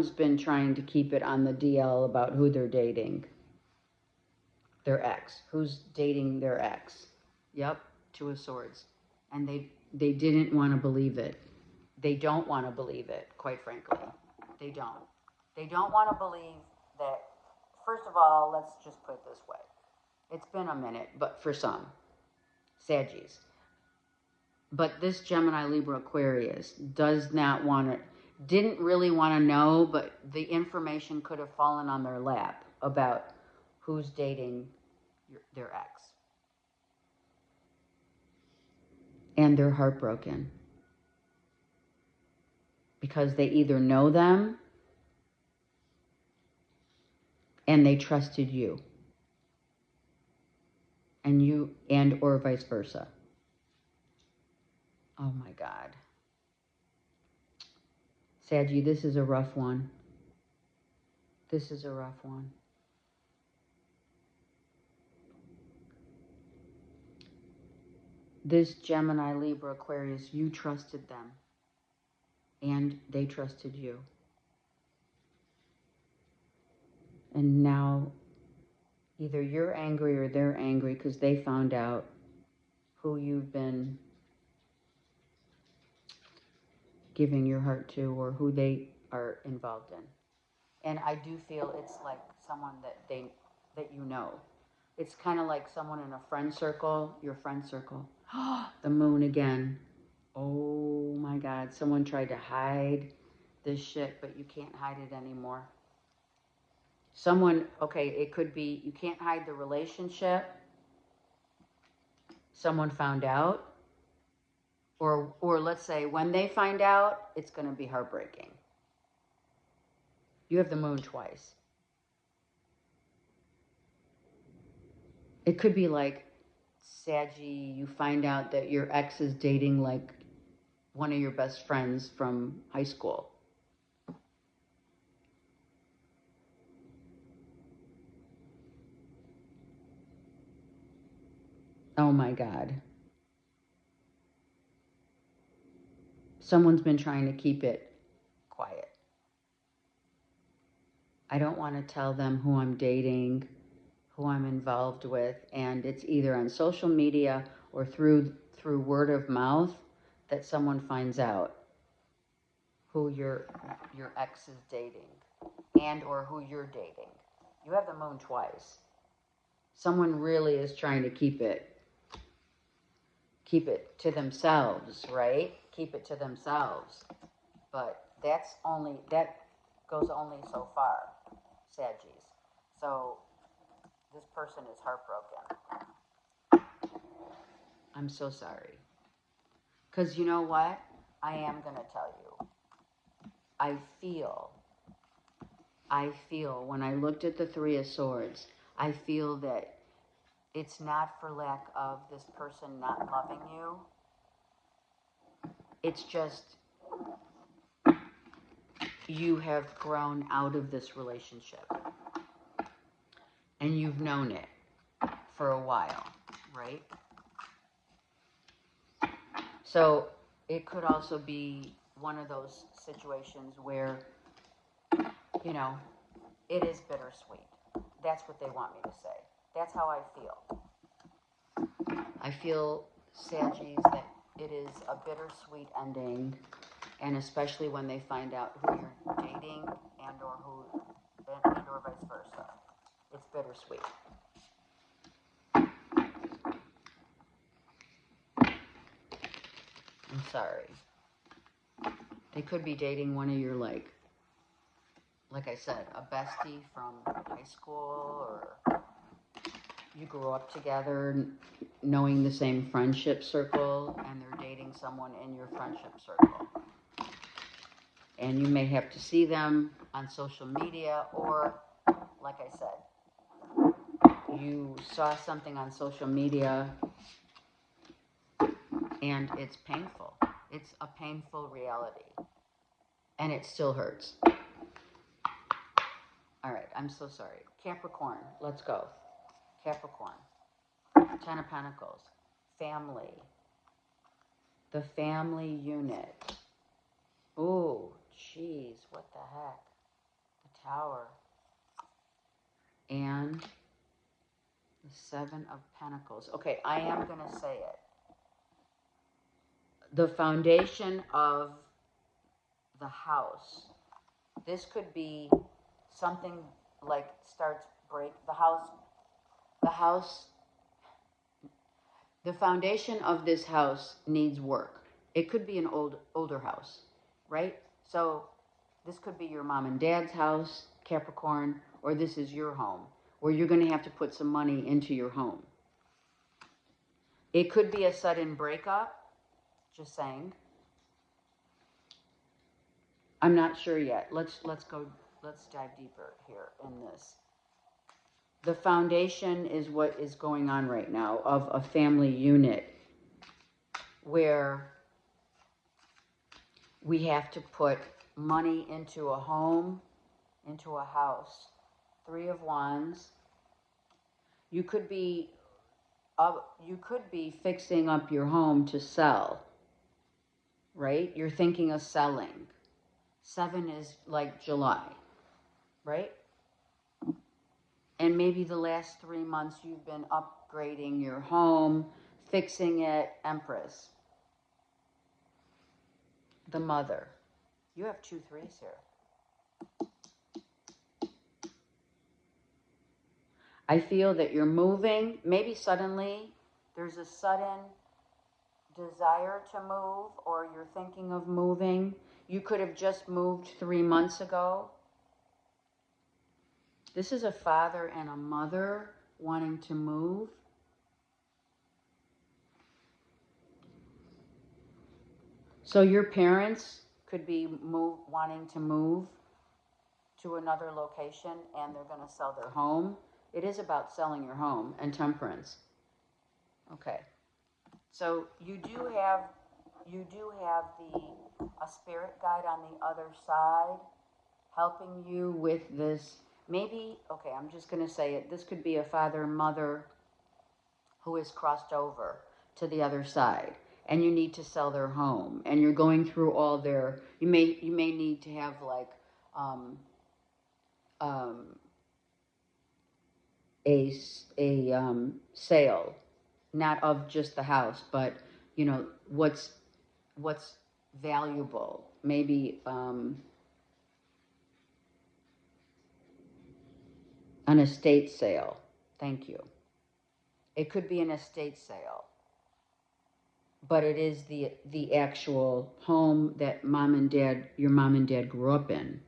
been trying to keep it on the DL about who they're dating. Their ex. Who's dating their ex? Yep, Two of Swords. And they didn't want to believe it. They don't want to believe it, quite frankly. They don't. They don't want to believe that, first of all, let's just put it this way. It's been a minute, but for some, Saggies. But this Gemini, Libra, Aquarius didn't really want to know, but the information could have fallen on their lap about who's dating their ex. And they're heartbroken. Because they either know them and they trusted you. And or vice versa. Oh my God. Saggy, this is a rough one. This is a rough one. This Gemini, Libra, Aquarius, you trusted them. And they trusted you. And now either you're angry or they're angry because they found out who you've been giving your heart to or who they are involved in. And I do feel it's like someone that you know. It's kind of like someone in a friend circle, your friend circle. The moon again. Oh my God. Someone tried to hide this shit, but you can't hide it anymore. It could be you can't hide the relationship. Someone found out. Or let's say when they find out, it's going to be heartbreaking. You have the moon twice. It could be like, Saggy, you find out that your ex is dating like one of your best friends from high school. Oh my God. Someone's been trying to keep it quiet. I don't want to tell them who I'm dating, who I'm involved with, and it's either on social media or through word of mouth that someone finds out who your ex is dating and or who you're dating. You have the moon twice. Someone really is trying to keep it to themselves, right? Keep it to themselves. But that goes only so far, Saggies. So this person is heartbroken. I'm so sorry. Because you know what? I am going to tell you. I feel when I looked at the Three of Swords, I feel that it's not for lack of this person not loving you. It's just you have grown out of this relationship. And you've known it for a while, right? So it could also be one of those situations where, you know, it is bittersweet. That's what they want me to say. That's how I feel. I feel, Saggies, that it is a bittersweet ending, and especially when they find out who you're dating and or vice versa. It's bittersweet. I'm sorry. They could be dating one of your, like I said, a bestie from high school, or you grew up together knowing the same friendship circle, and they're dating someone in your friendship circle. And you may have to see them on social media, or, like I said, you saw something on social media and it's painful. It's a painful reality. And it still hurts. All right, I'm so sorry. Capricorn, let's go. Capricorn, Ten of Pentacles, family, the family unit. Ooh, jeez, what the heck? The Tower. And the Seven of Pentacles. Okay, I am going to say it. The foundation of the house. This could be something like the foundation of this house needs work. It could be an older house, right? So this could be your mom and dad's house, Capricorn, or this is your home, where you're going to have to put some money into your home. It could be a sudden breakup, just saying. I'm not sure yet. Let's dive deeper here in this. The foundation is what is going on right now of a family unit where we have to put money into a home, into a house. Three of Wands. You could be fixing up your home to sell, right? You're thinking of selling. 7 is like July, right? And maybe the last 3 months you've been upgrading your home, fixing it. Empress. The Mother. You have 2 3s here. I feel that you're moving. Maybe suddenly there's a sudden desire to move, or you're thinking of moving. You could have just moved 3 months ago. This is a father and a mother wanting to move. So your parents could be wanting to move to another location, and they're going to sell their home. It is about selling your home. And Temperance. Okay. So you do have a spirit guide on the other side helping you with this. Maybe, okay, I'm just going to say it. This could be a father and mother who has crossed over to the other side, and you need to sell their home, and you're going through all their, you may need to have like um, um, a sale, not of just the house, but you know what's valuable. Maybe an estate sale. Thank you. It could be an estate sale, but it is the actual home that your mom and dad grew up in.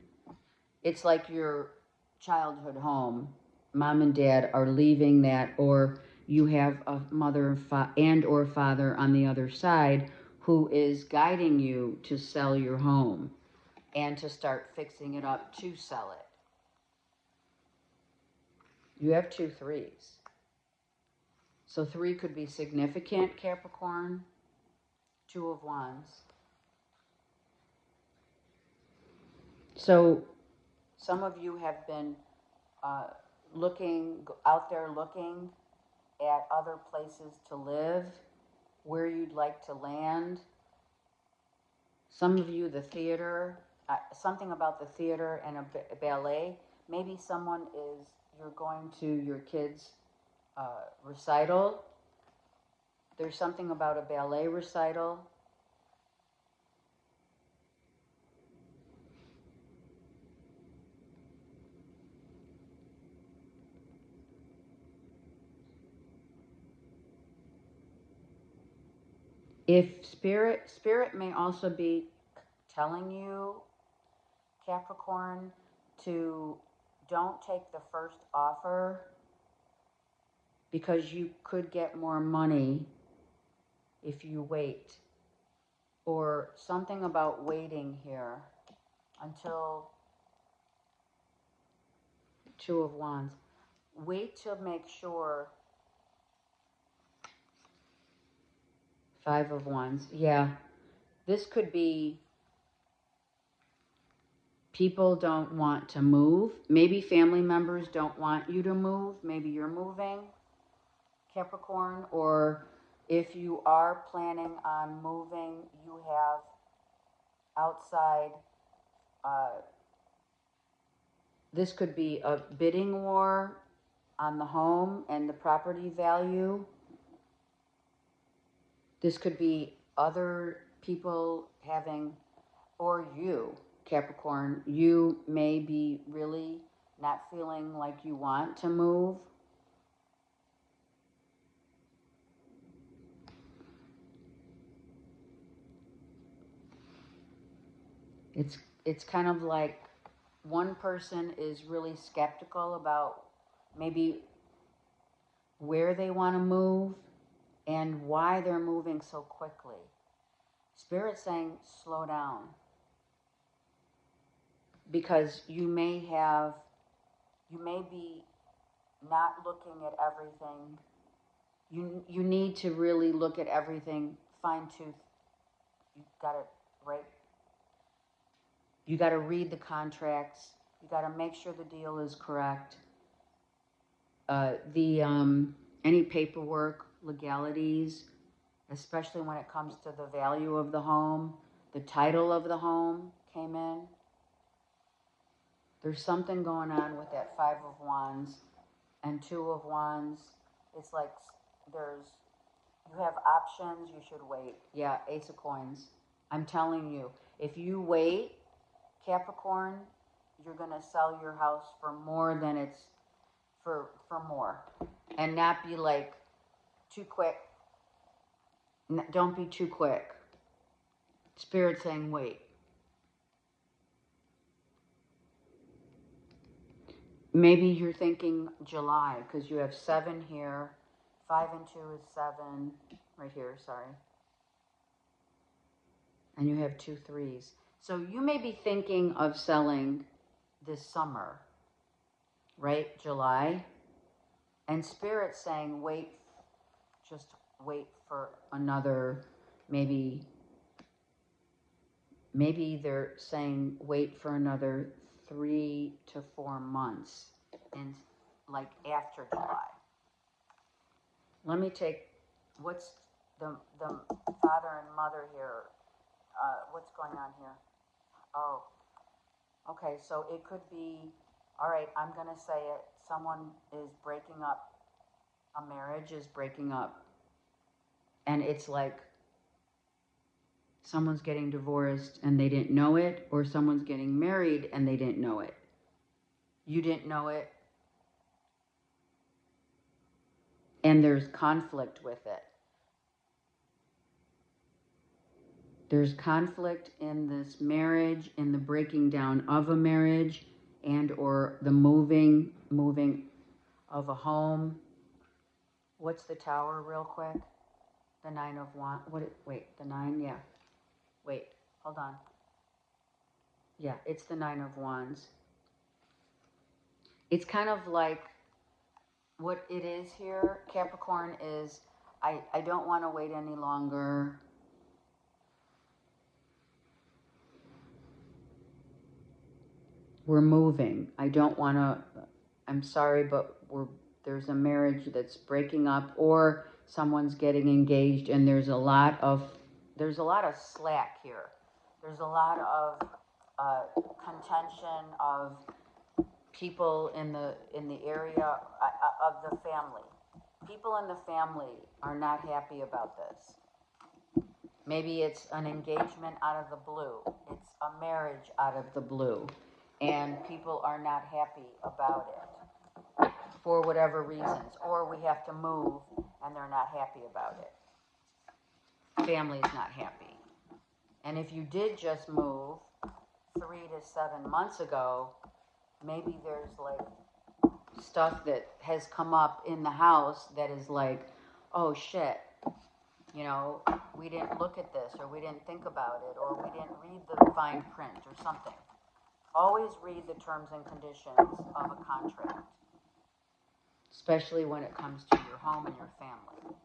It's like your childhood home. Mom and dad are leaving that, or you have a mother and or father on the other side who is guiding you to sell your home and to start fixing it up to sell it. You have 2 3s. So 3 could be significant, Capricorn. 2 of Wands. So some of you have been looking out there, looking at other places to live, where you'd like to land. Some of you, the theater, something about the theater and a ballet. Maybe you're going to your kids' recital. There's something about a ballet recital. If spirit may also be telling you, Capricorn, to don't take the first offer because you could get more money if you wait, or something about waiting here until 2 of Wands. Wait to make sure. 5 of Wands. Yeah, this could be people don't want to move. Maybe family members don't want you to move. Maybe you're moving, Capricorn, or if you are planning on moving, you have outside, this could be a bidding war on the home and the property value. This could be other people having, or you, Capricorn, you may be really not feeling like you want to move. It's kind of like one person is really skeptical about maybe where they want to move and why they're moving so quickly. Spirit's saying slow down, because you may be not looking at everything. You need to really look at everything fine tooth. You got it right. You got to read the contracts. You got to make sure the deal is correct. Any paperwork, legalities, especially when it comes to the value of the home, the title of the home came in. There's something going on with that 5 of Wands and 2 of Wands. It's like you have options, you should wait. Yeah, Ace of Coins. I'm telling you, if you wait, Capricorn, you're going to sell your house for more than it's for more. And not be like too quick. Don't be too quick. Spirit saying wait. Maybe you're thinking July because you have 7 here. 5 and 2 is 7. Right here, sorry. And you have 2 3s. So you may be thinking of selling this summer, right? July. And Spirit saying just wait for another, maybe they're saying wait for another 3 to 4 months, and like after July. Let me take, what's the father and mother here? What's going on here? Oh, okay, so it could be, all right, I'm going to say it. Someone is breaking up. A marriage is breaking up. And it's like someone's getting divorced and they didn't know it, or someone's getting married and they didn't know it. You didn't know it. And there's conflict with it. There's conflict in this marriage, in the breaking down of a marriage, and or the moving of a home. What's the tower real quick? The 9 of Wands. Wait, the 9? Yeah. Wait, hold on. Yeah, it's the 9 of Wands. It's kind of like what it is here, Capricorn, is I don't want to wait any longer. We're moving. I don't want to, I'm sorry, but there's a marriage that's breaking up, or someone's getting engaged, and there's a lot of slack here. There's a lot of contention of people in the area of the family. People in the family are not happy about this. Maybe it's an engagement out of the blue. It's a marriage out of the blue. And people are not happy about it for whatever reasons. Or we have to move and they're not happy about it. Family's not happy. And if you did just move 3 to 7 months ago, maybe there's like stuff that has come up in the house that is like, oh shit, you know, we didn't look at this, or we didn't think about it, or we didn't read the fine print or something. Always read the terms and conditions of a contract, especially when it comes to your home and your family,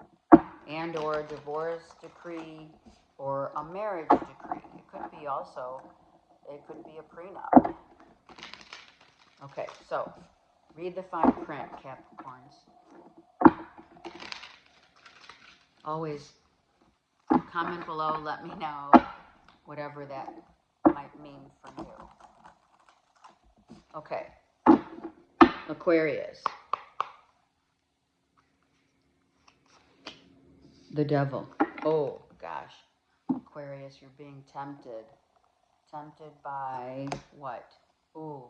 and or a divorce decree or a marriage decree. It could be a prenup. Okay, so read the fine print, Capricorns. Always comment below, let me know whatever that might mean for you. Okay, Aquarius. The devil. Oh, gosh. Aquarius, you're being tempted. Tempted by what? Ooh.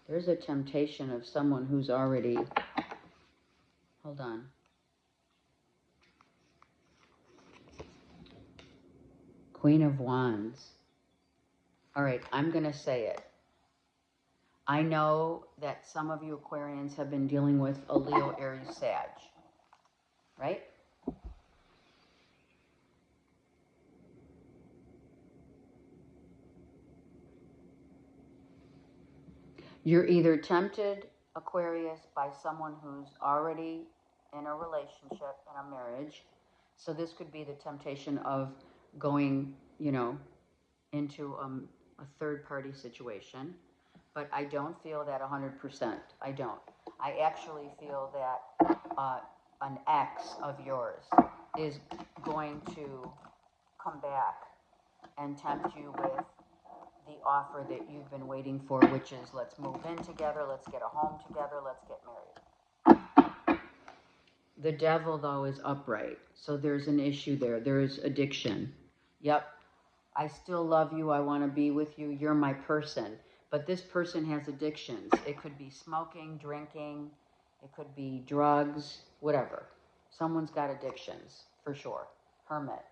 There's a temptation of someone who's already... Hold on. Queen of Wands. All right, I'm going to say it. I know that some of you Aquarians have been dealing with a Leo, Aries, Sag. Right? You're either tempted, Aquarius, by someone who's already in a relationship, in a marriage. So this could be the temptation of going, into a third-party situation. But I don't feel that 100%. I don't. I actually feel that an ex of yours is going to come back and tempt you with the offer that you've been waiting for, which is let's move in together, let's get a home together, let's get married. The devil, though, is upright. So there's an issue there. There is addiction. Yep. I still love you. I want to be with you. You're my person. But this person has addictions. It could be smoking, drinking. It could be drugs, whatever. Someone's got addictions, for sure. Hermit.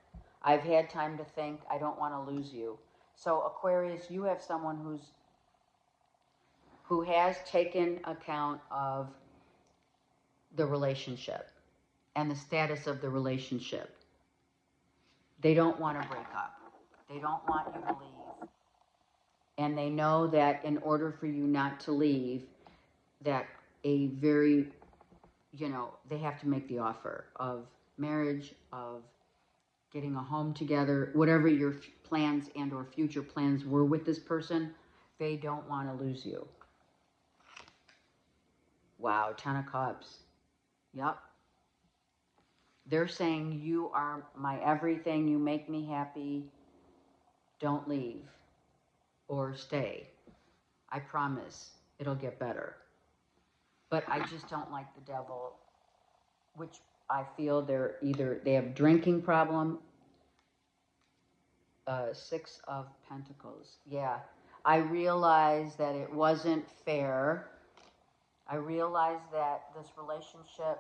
I've had time to think. I don't want to lose you. So Aquarius, you have someone who has taken account of the relationship and the status of the relationship. They don't want to break up. They don't want you to leave. And they know that in order for you not to leave, that a very, they have to make the offer of marriage, of getting a home together, whatever your plans and or future plans were with this person, they don't want to lose you. Wow, 10 of Cups. Yep. They're saying, you are my everything. You make me happy. Don't leave or stay. I promise it'll get better. But I just don't like the devil, which I feel they have drinking problem. 6 of Pentacles. Yeah. I realized that it wasn't fair. I realized that this relationship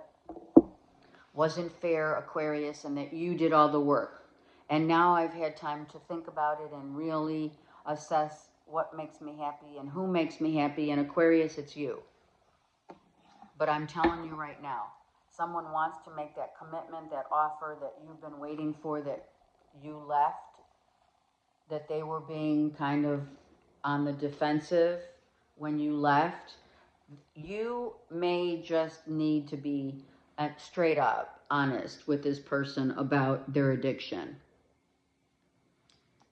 wasn't fair, Aquarius, and that you did all the work. And now I've had time to think about it and really assess what makes me happy and who makes me happy. And Aquarius, it's you. But I'm telling you right now, someone wants to make that commitment, that offer that you've been waiting for, that you left, that they were being kind of on the defensive when you left. You may just need to be straight up honest with this person about their addiction.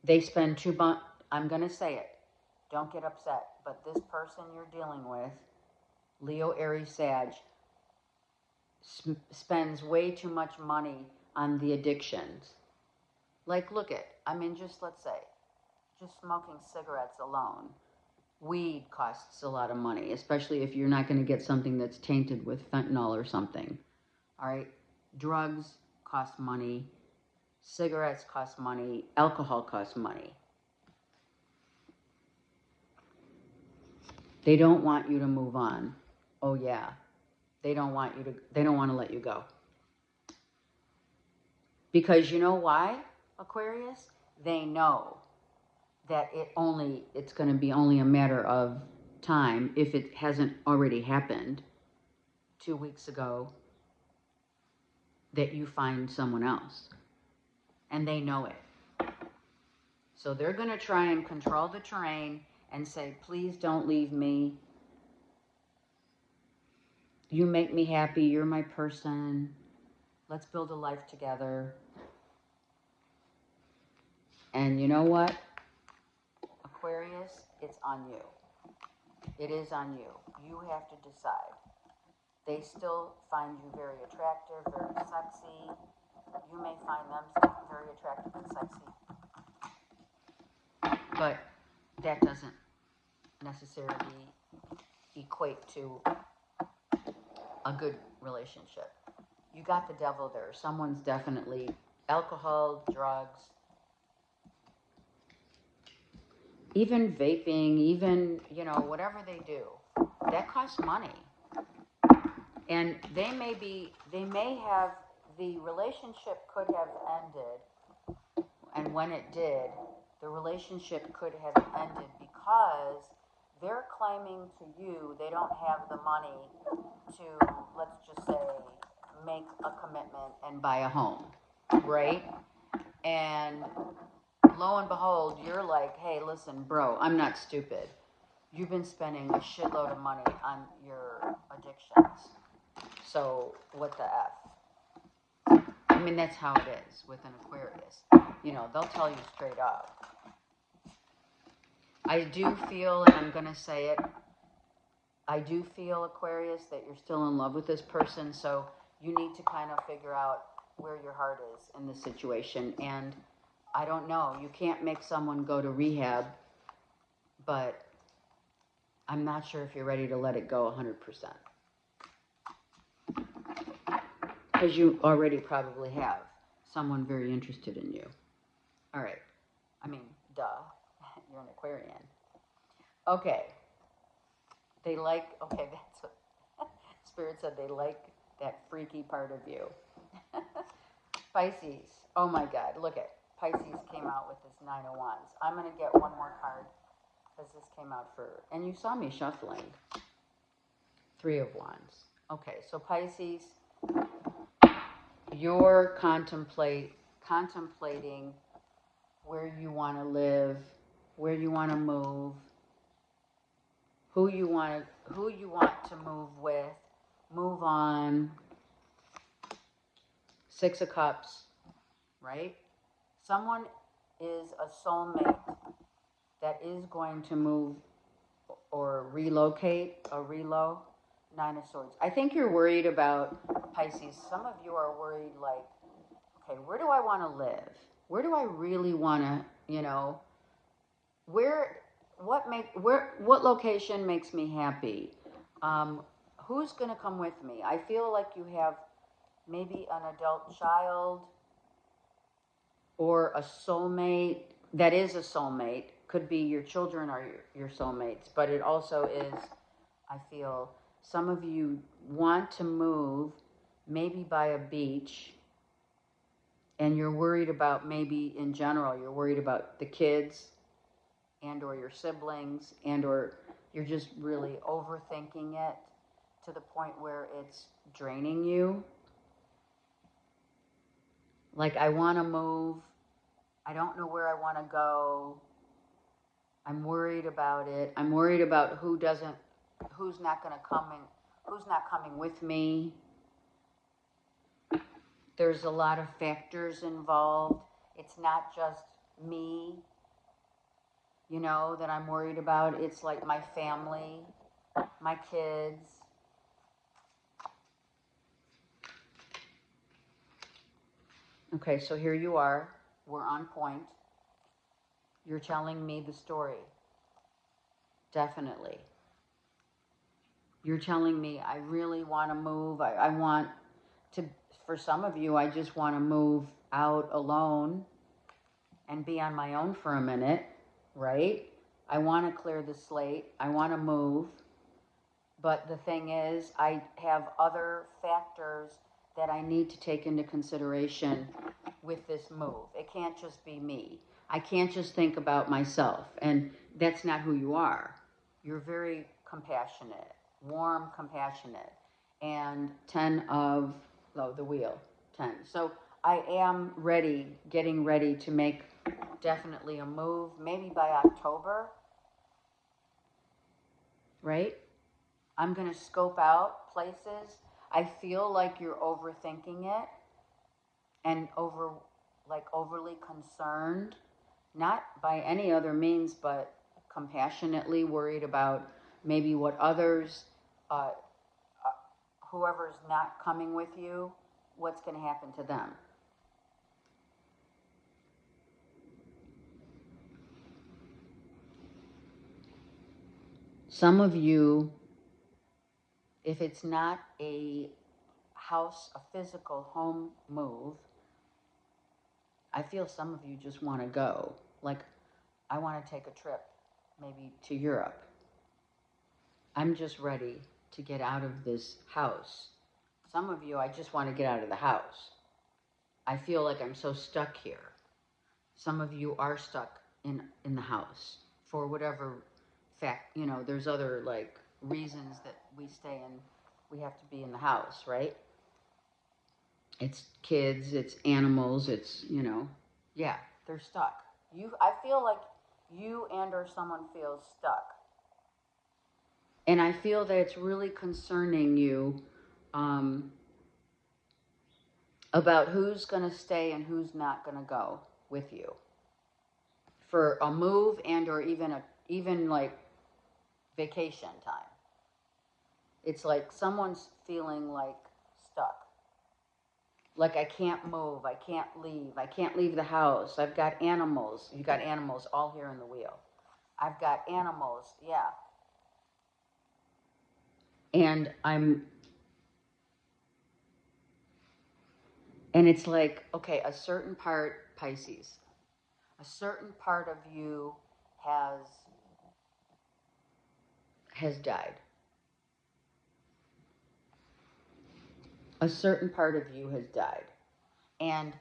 They spend too much, I'm going to say it, don't get upset, but this person you're dealing with, Leo, Aries, Sag, spends way too much money on the addictions. Like, look at, just let's say, just smoking cigarettes alone. Weed costs a lot of money, especially if you're not going to get something that's tainted with fentanyl or something. All right? Drugs cost money. Cigarettes cost money. Alcohol costs money. They don't want you to move on. Oh, yeah. They don't want to let you go. Because you know why, Aquarius? They know that it's going to be only a matter of time, if it hasn't already happened 2 weeks ago, that you find someone else. And they know it. So they're going to try and control the terrain and say, please don't leave me. You make me happy. You're my person. Let's build a life together. And you know what, Aquarius? It's on you. It is on you. You have to decide. They still find you very attractive, very sexy. You may find them very attractive and sexy. But that doesn't necessarily equate to a good relationship. You got the devil there. Someone's definitely alcohol, drugs, even vaping, even, whatever they do. That costs money. And the relationship could have ended, and when it did, the relationship could have ended because they're claiming to you they don't have the money to, let's just say, make a commitment and buy a home, right? And lo and behold, you're like, hey, listen, bro, I'm not stupid. You've been spending a shitload of money on your addictions. So what the F? That's how it is with an Aquarius. They'll tell you straight up. I do feel, and I'm going to say it, I do feel, Aquarius, that you're still in love with this person. So you need to kind of figure out where your heart is in this situation. And I don't know, you can't make someone go to rehab, but I'm not sure if you're ready to let it go 100%. Because you already probably have someone very interested in you. All right. Duh. You're an Aquarian. Okay. That's what Spirit said, they like that freaky part of you. Pisces. Oh my God. Look at Pisces came out with this 9 of Wands. I'm going to get one more card because this came out and you saw me shuffling. 3 of Wands. Okay. So Pisces, you're contemplating where you want to live, where you want to move, who you want to move with, move on. 6 of Cups, right? Someone is a soulmate that is going to move or relocate, Nine of Swords. I think you're worried about Pisces. Some of you are worried, like, okay, where do I want to live? Where do I really want to, where, what location makes me happy? Um, who's going to come with me? I feel like you have maybe an adult child or a soulmate that is a soulmate. Could be your children are your soulmates, but it also is, I feel, some of you want to move maybe by a beach, and you're worried about, maybe in general, you're worried about the kids and or your siblings, and or you're just really overthinking it to the point where it's draining you. Like, I want to move, I don't know where I want to go, I'm worried about it, I'm worried about who's not going to come and who's not coming with me. There's a lot of factors involved. It's not just me, that I'm worried about. It's like my family, my kids. Okay, so here you are. We're on point. You're telling me the story. Definitely. You're telling me I really want to move. I want to, for some of you, I just want to move out alone and be on my own for a minute, right? I want to clear the slate. I want to move. But the thing is, I have other factors that I need to take into consideration with this move. It can't just be me. I can't just think about myself. And that's not who you are. You're very compassionate, warm, compassionate. And 10 of the wheel, 10. So I am getting ready to make definitely a move, maybe by October, right? I'm going to scope out places. I feel like you're overthinking it and overly concerned, not by any other means, but compassionately worried about maybe what others, uh, whoever's not coming with you, what's going to happen to them. Some of you, if it's not a house, a physical home move, I feel some of you just want to go. Like, I want to take a trip, maybe to Europe. I'm just ready to get out of this house. Some of you, I just want to get out of the house. I feel like I'm so stuck here. Some of you are stuck in the house for whatever fact, there's other reasons that we stay in, we have to be in the house, right? It's kids, it's animals, it's, yeah, they're stuck. I feel like you and or someone feels stuck. And I feel that it's really concerning you about who's going to stay and who's not going to go with you for a move and or even like vacation time. It's like someone's feeling like stuck. Like, I can't move, I can't leave the house. I've got animals. You got animals all here in the wheel. I've got animals, yeah. And it's like, okay, a certain part, Pisces, a certain part of you has died. A certain part of you has died. And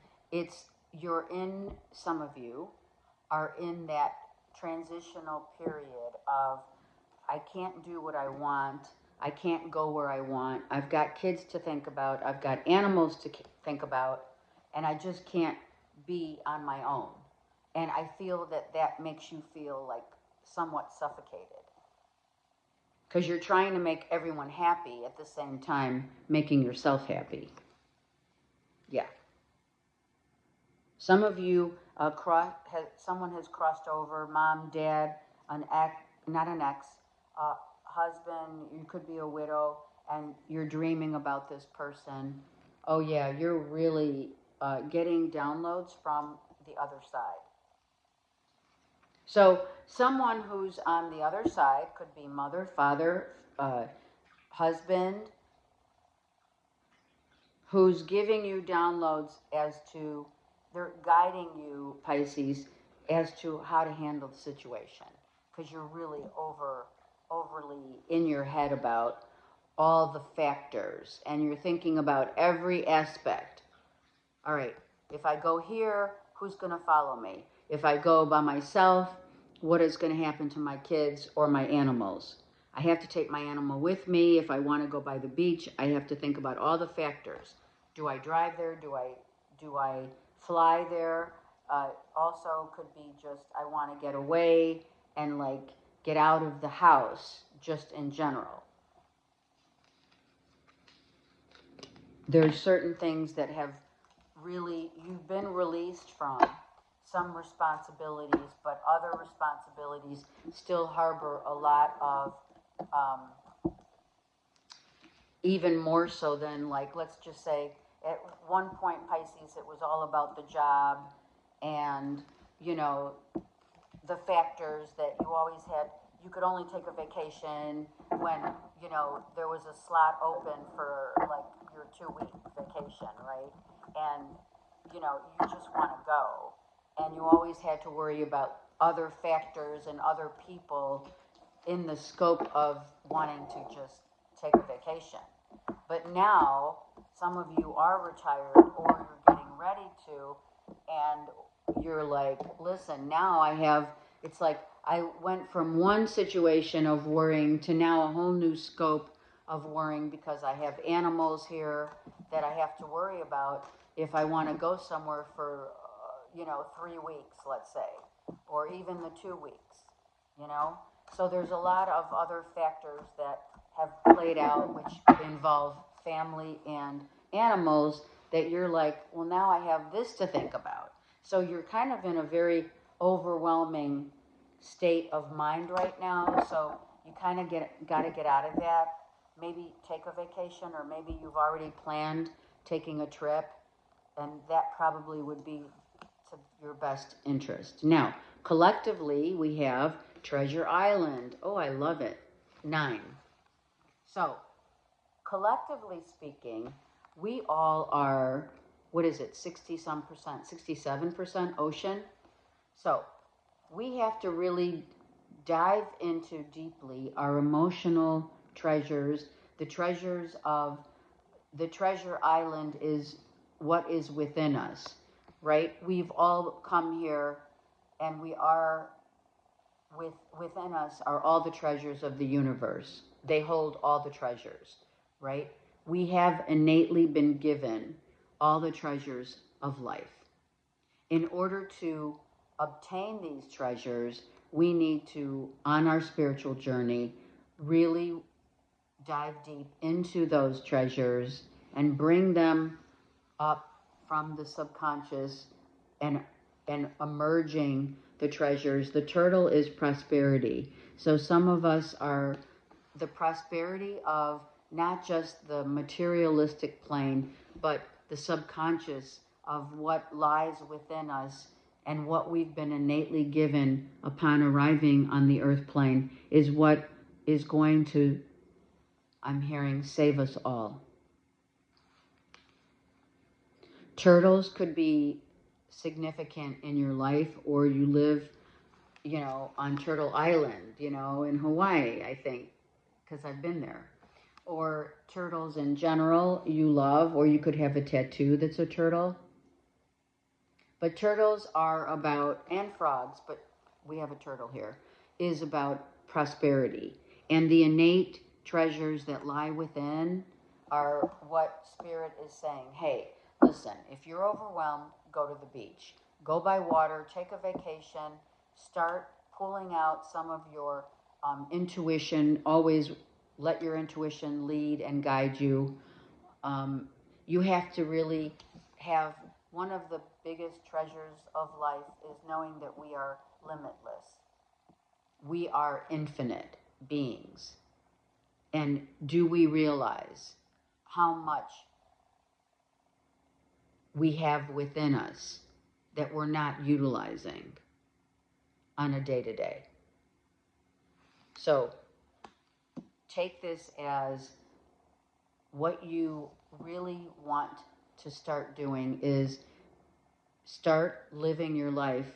some of you are in that transitional period of, I can't do what I want. I can't go where I want. I've got kids to think about. I've got animals to think about. And I just can't be on my own. And I feel that makes you feel like somewhat suffocated. Because you're trying to make everyone happy at the same time making yourself happy. Yeah. Some of you, someone has crossed over, mom, dad, an ex, not an ex, husband, you could be a widow, and you're dreaming about this person, oh yeah, you're really getting downloads from the other side. So someone who's on the other side could be mother, father, husband, who's giving you downloads as to, they're guiding you, Pisces, as to how to handle the situation, because you're really overly in your head about all the factors, and you're thinking about every aspect. All right, if I go here, who's going to follow me? If I go by myself, what is going to happen to my kids or my animals? I have to take my animal with me. If I want to go by the beach, I have to think about all the factors. Do I drive there? Do I fly there? Also could be just I want to get away and like get out of the house just in general. There's certain things that have really, you've been released from some responsibilities, but other responsibilities still harbor a lot of, even more so than, like, let's just say, at one point, Pisces, it was all about the job and, you know, the factors that you always had. You could only take a vacation when, you know, there was a slot open for, like, your 2-week vacation, right? And, you know, you just want to go. And you always had to worry about other factors and other people in the scope of wanting to just take a vacation. But now, some of you are retired or you're getting ready to, and you're like, listen, now I have, it's like I went from one situation of worrying to now a whole new scope of worrying, because I have animals here that I have to worry about if I want to go somewhere for, 3 weeks, let's say, or even the 2 weeks, you know? So there's a lot of other factors that have played out which involve family and animals that you're like, well, now I have this to think about. So you're kind of in a very overwhelming state of mind right now. So you kind of got to get out of that. Maybe take a vacation, or maybe you've already planned taking a trip, and that probably would be to your best interest. Now, collectively, we have Treasure Island. Oh, I love it. 9. So, collectively speaking, we all are, what is it, 60 some percent, 67% ocean. So, we have to really dive into deeply our emotional treasures. The treasures of the treasure island is what is within us, right? We've all come here, and we are within us are all the treasures of the universe. They hold all the treasures, right? We have innately been given all the treasures of life. In order to obtain these treasures, we need to, on our spiritual journey, really dive deep into those treasures and bring them up from the subconscious and emerging the treasures. The turtle is prosperity. So some of us are the prosperity of not just the materialistic plane, but the subconscious of what lies within us, and what we've been innately given upon arriving on the earth plane is what is going to, I'm hearing, save us all. Turtles could be significant in your life, or you live, on Turtle Island, in Hawaii, I think, because I've been there. Or turtles in general you love, or you could have a tattoo that's a turtle. But turtles are about, and frogs, but we have a turtle here, is about prosperity. And the innate treasures that lie within are what Spirit is saying. Hey, listen, if you're overwhelmed, go to the beach. Go by water, take a vacation, start pulling out some of your intuition. Always let your intuition lead and guide you. You have to really have, one of the biggest treasures of life is knowing that we are limitless. We are infinite beings. And do we realize how much we have within us that we're not utilizing on a day-to-day? So take this as what you really want to start doing is start living your life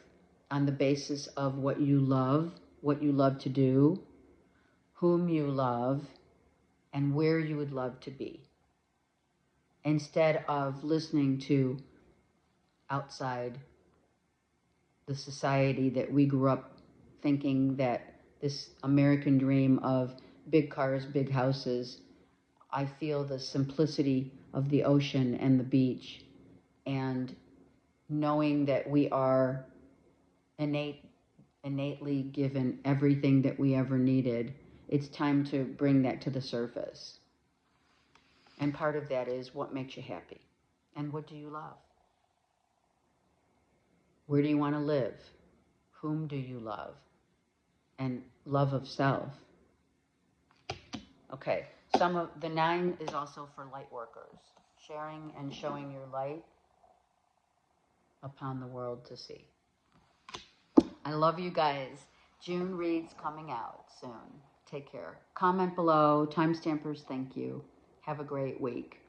on the basis of what you love to do, whom you love, and where you would love to be, instead of listening to outside the society that we grew up thinking that this American dream of big cars, big houses. I feel the simplicity of the ocean and the beach, and knowing that we are innately given everything that we ever needed. It's time to bring that to the surface. And part of that is what makes you happy and what do you love? Where do you want to live? Whom do you love? And love of self. Okay, some of the 9 is also for light workers, sharing and showing your light upon the world to see. I love you guys. June reads coming out soon. Take care. Comment below. Timestampers, thank you. Have a great week.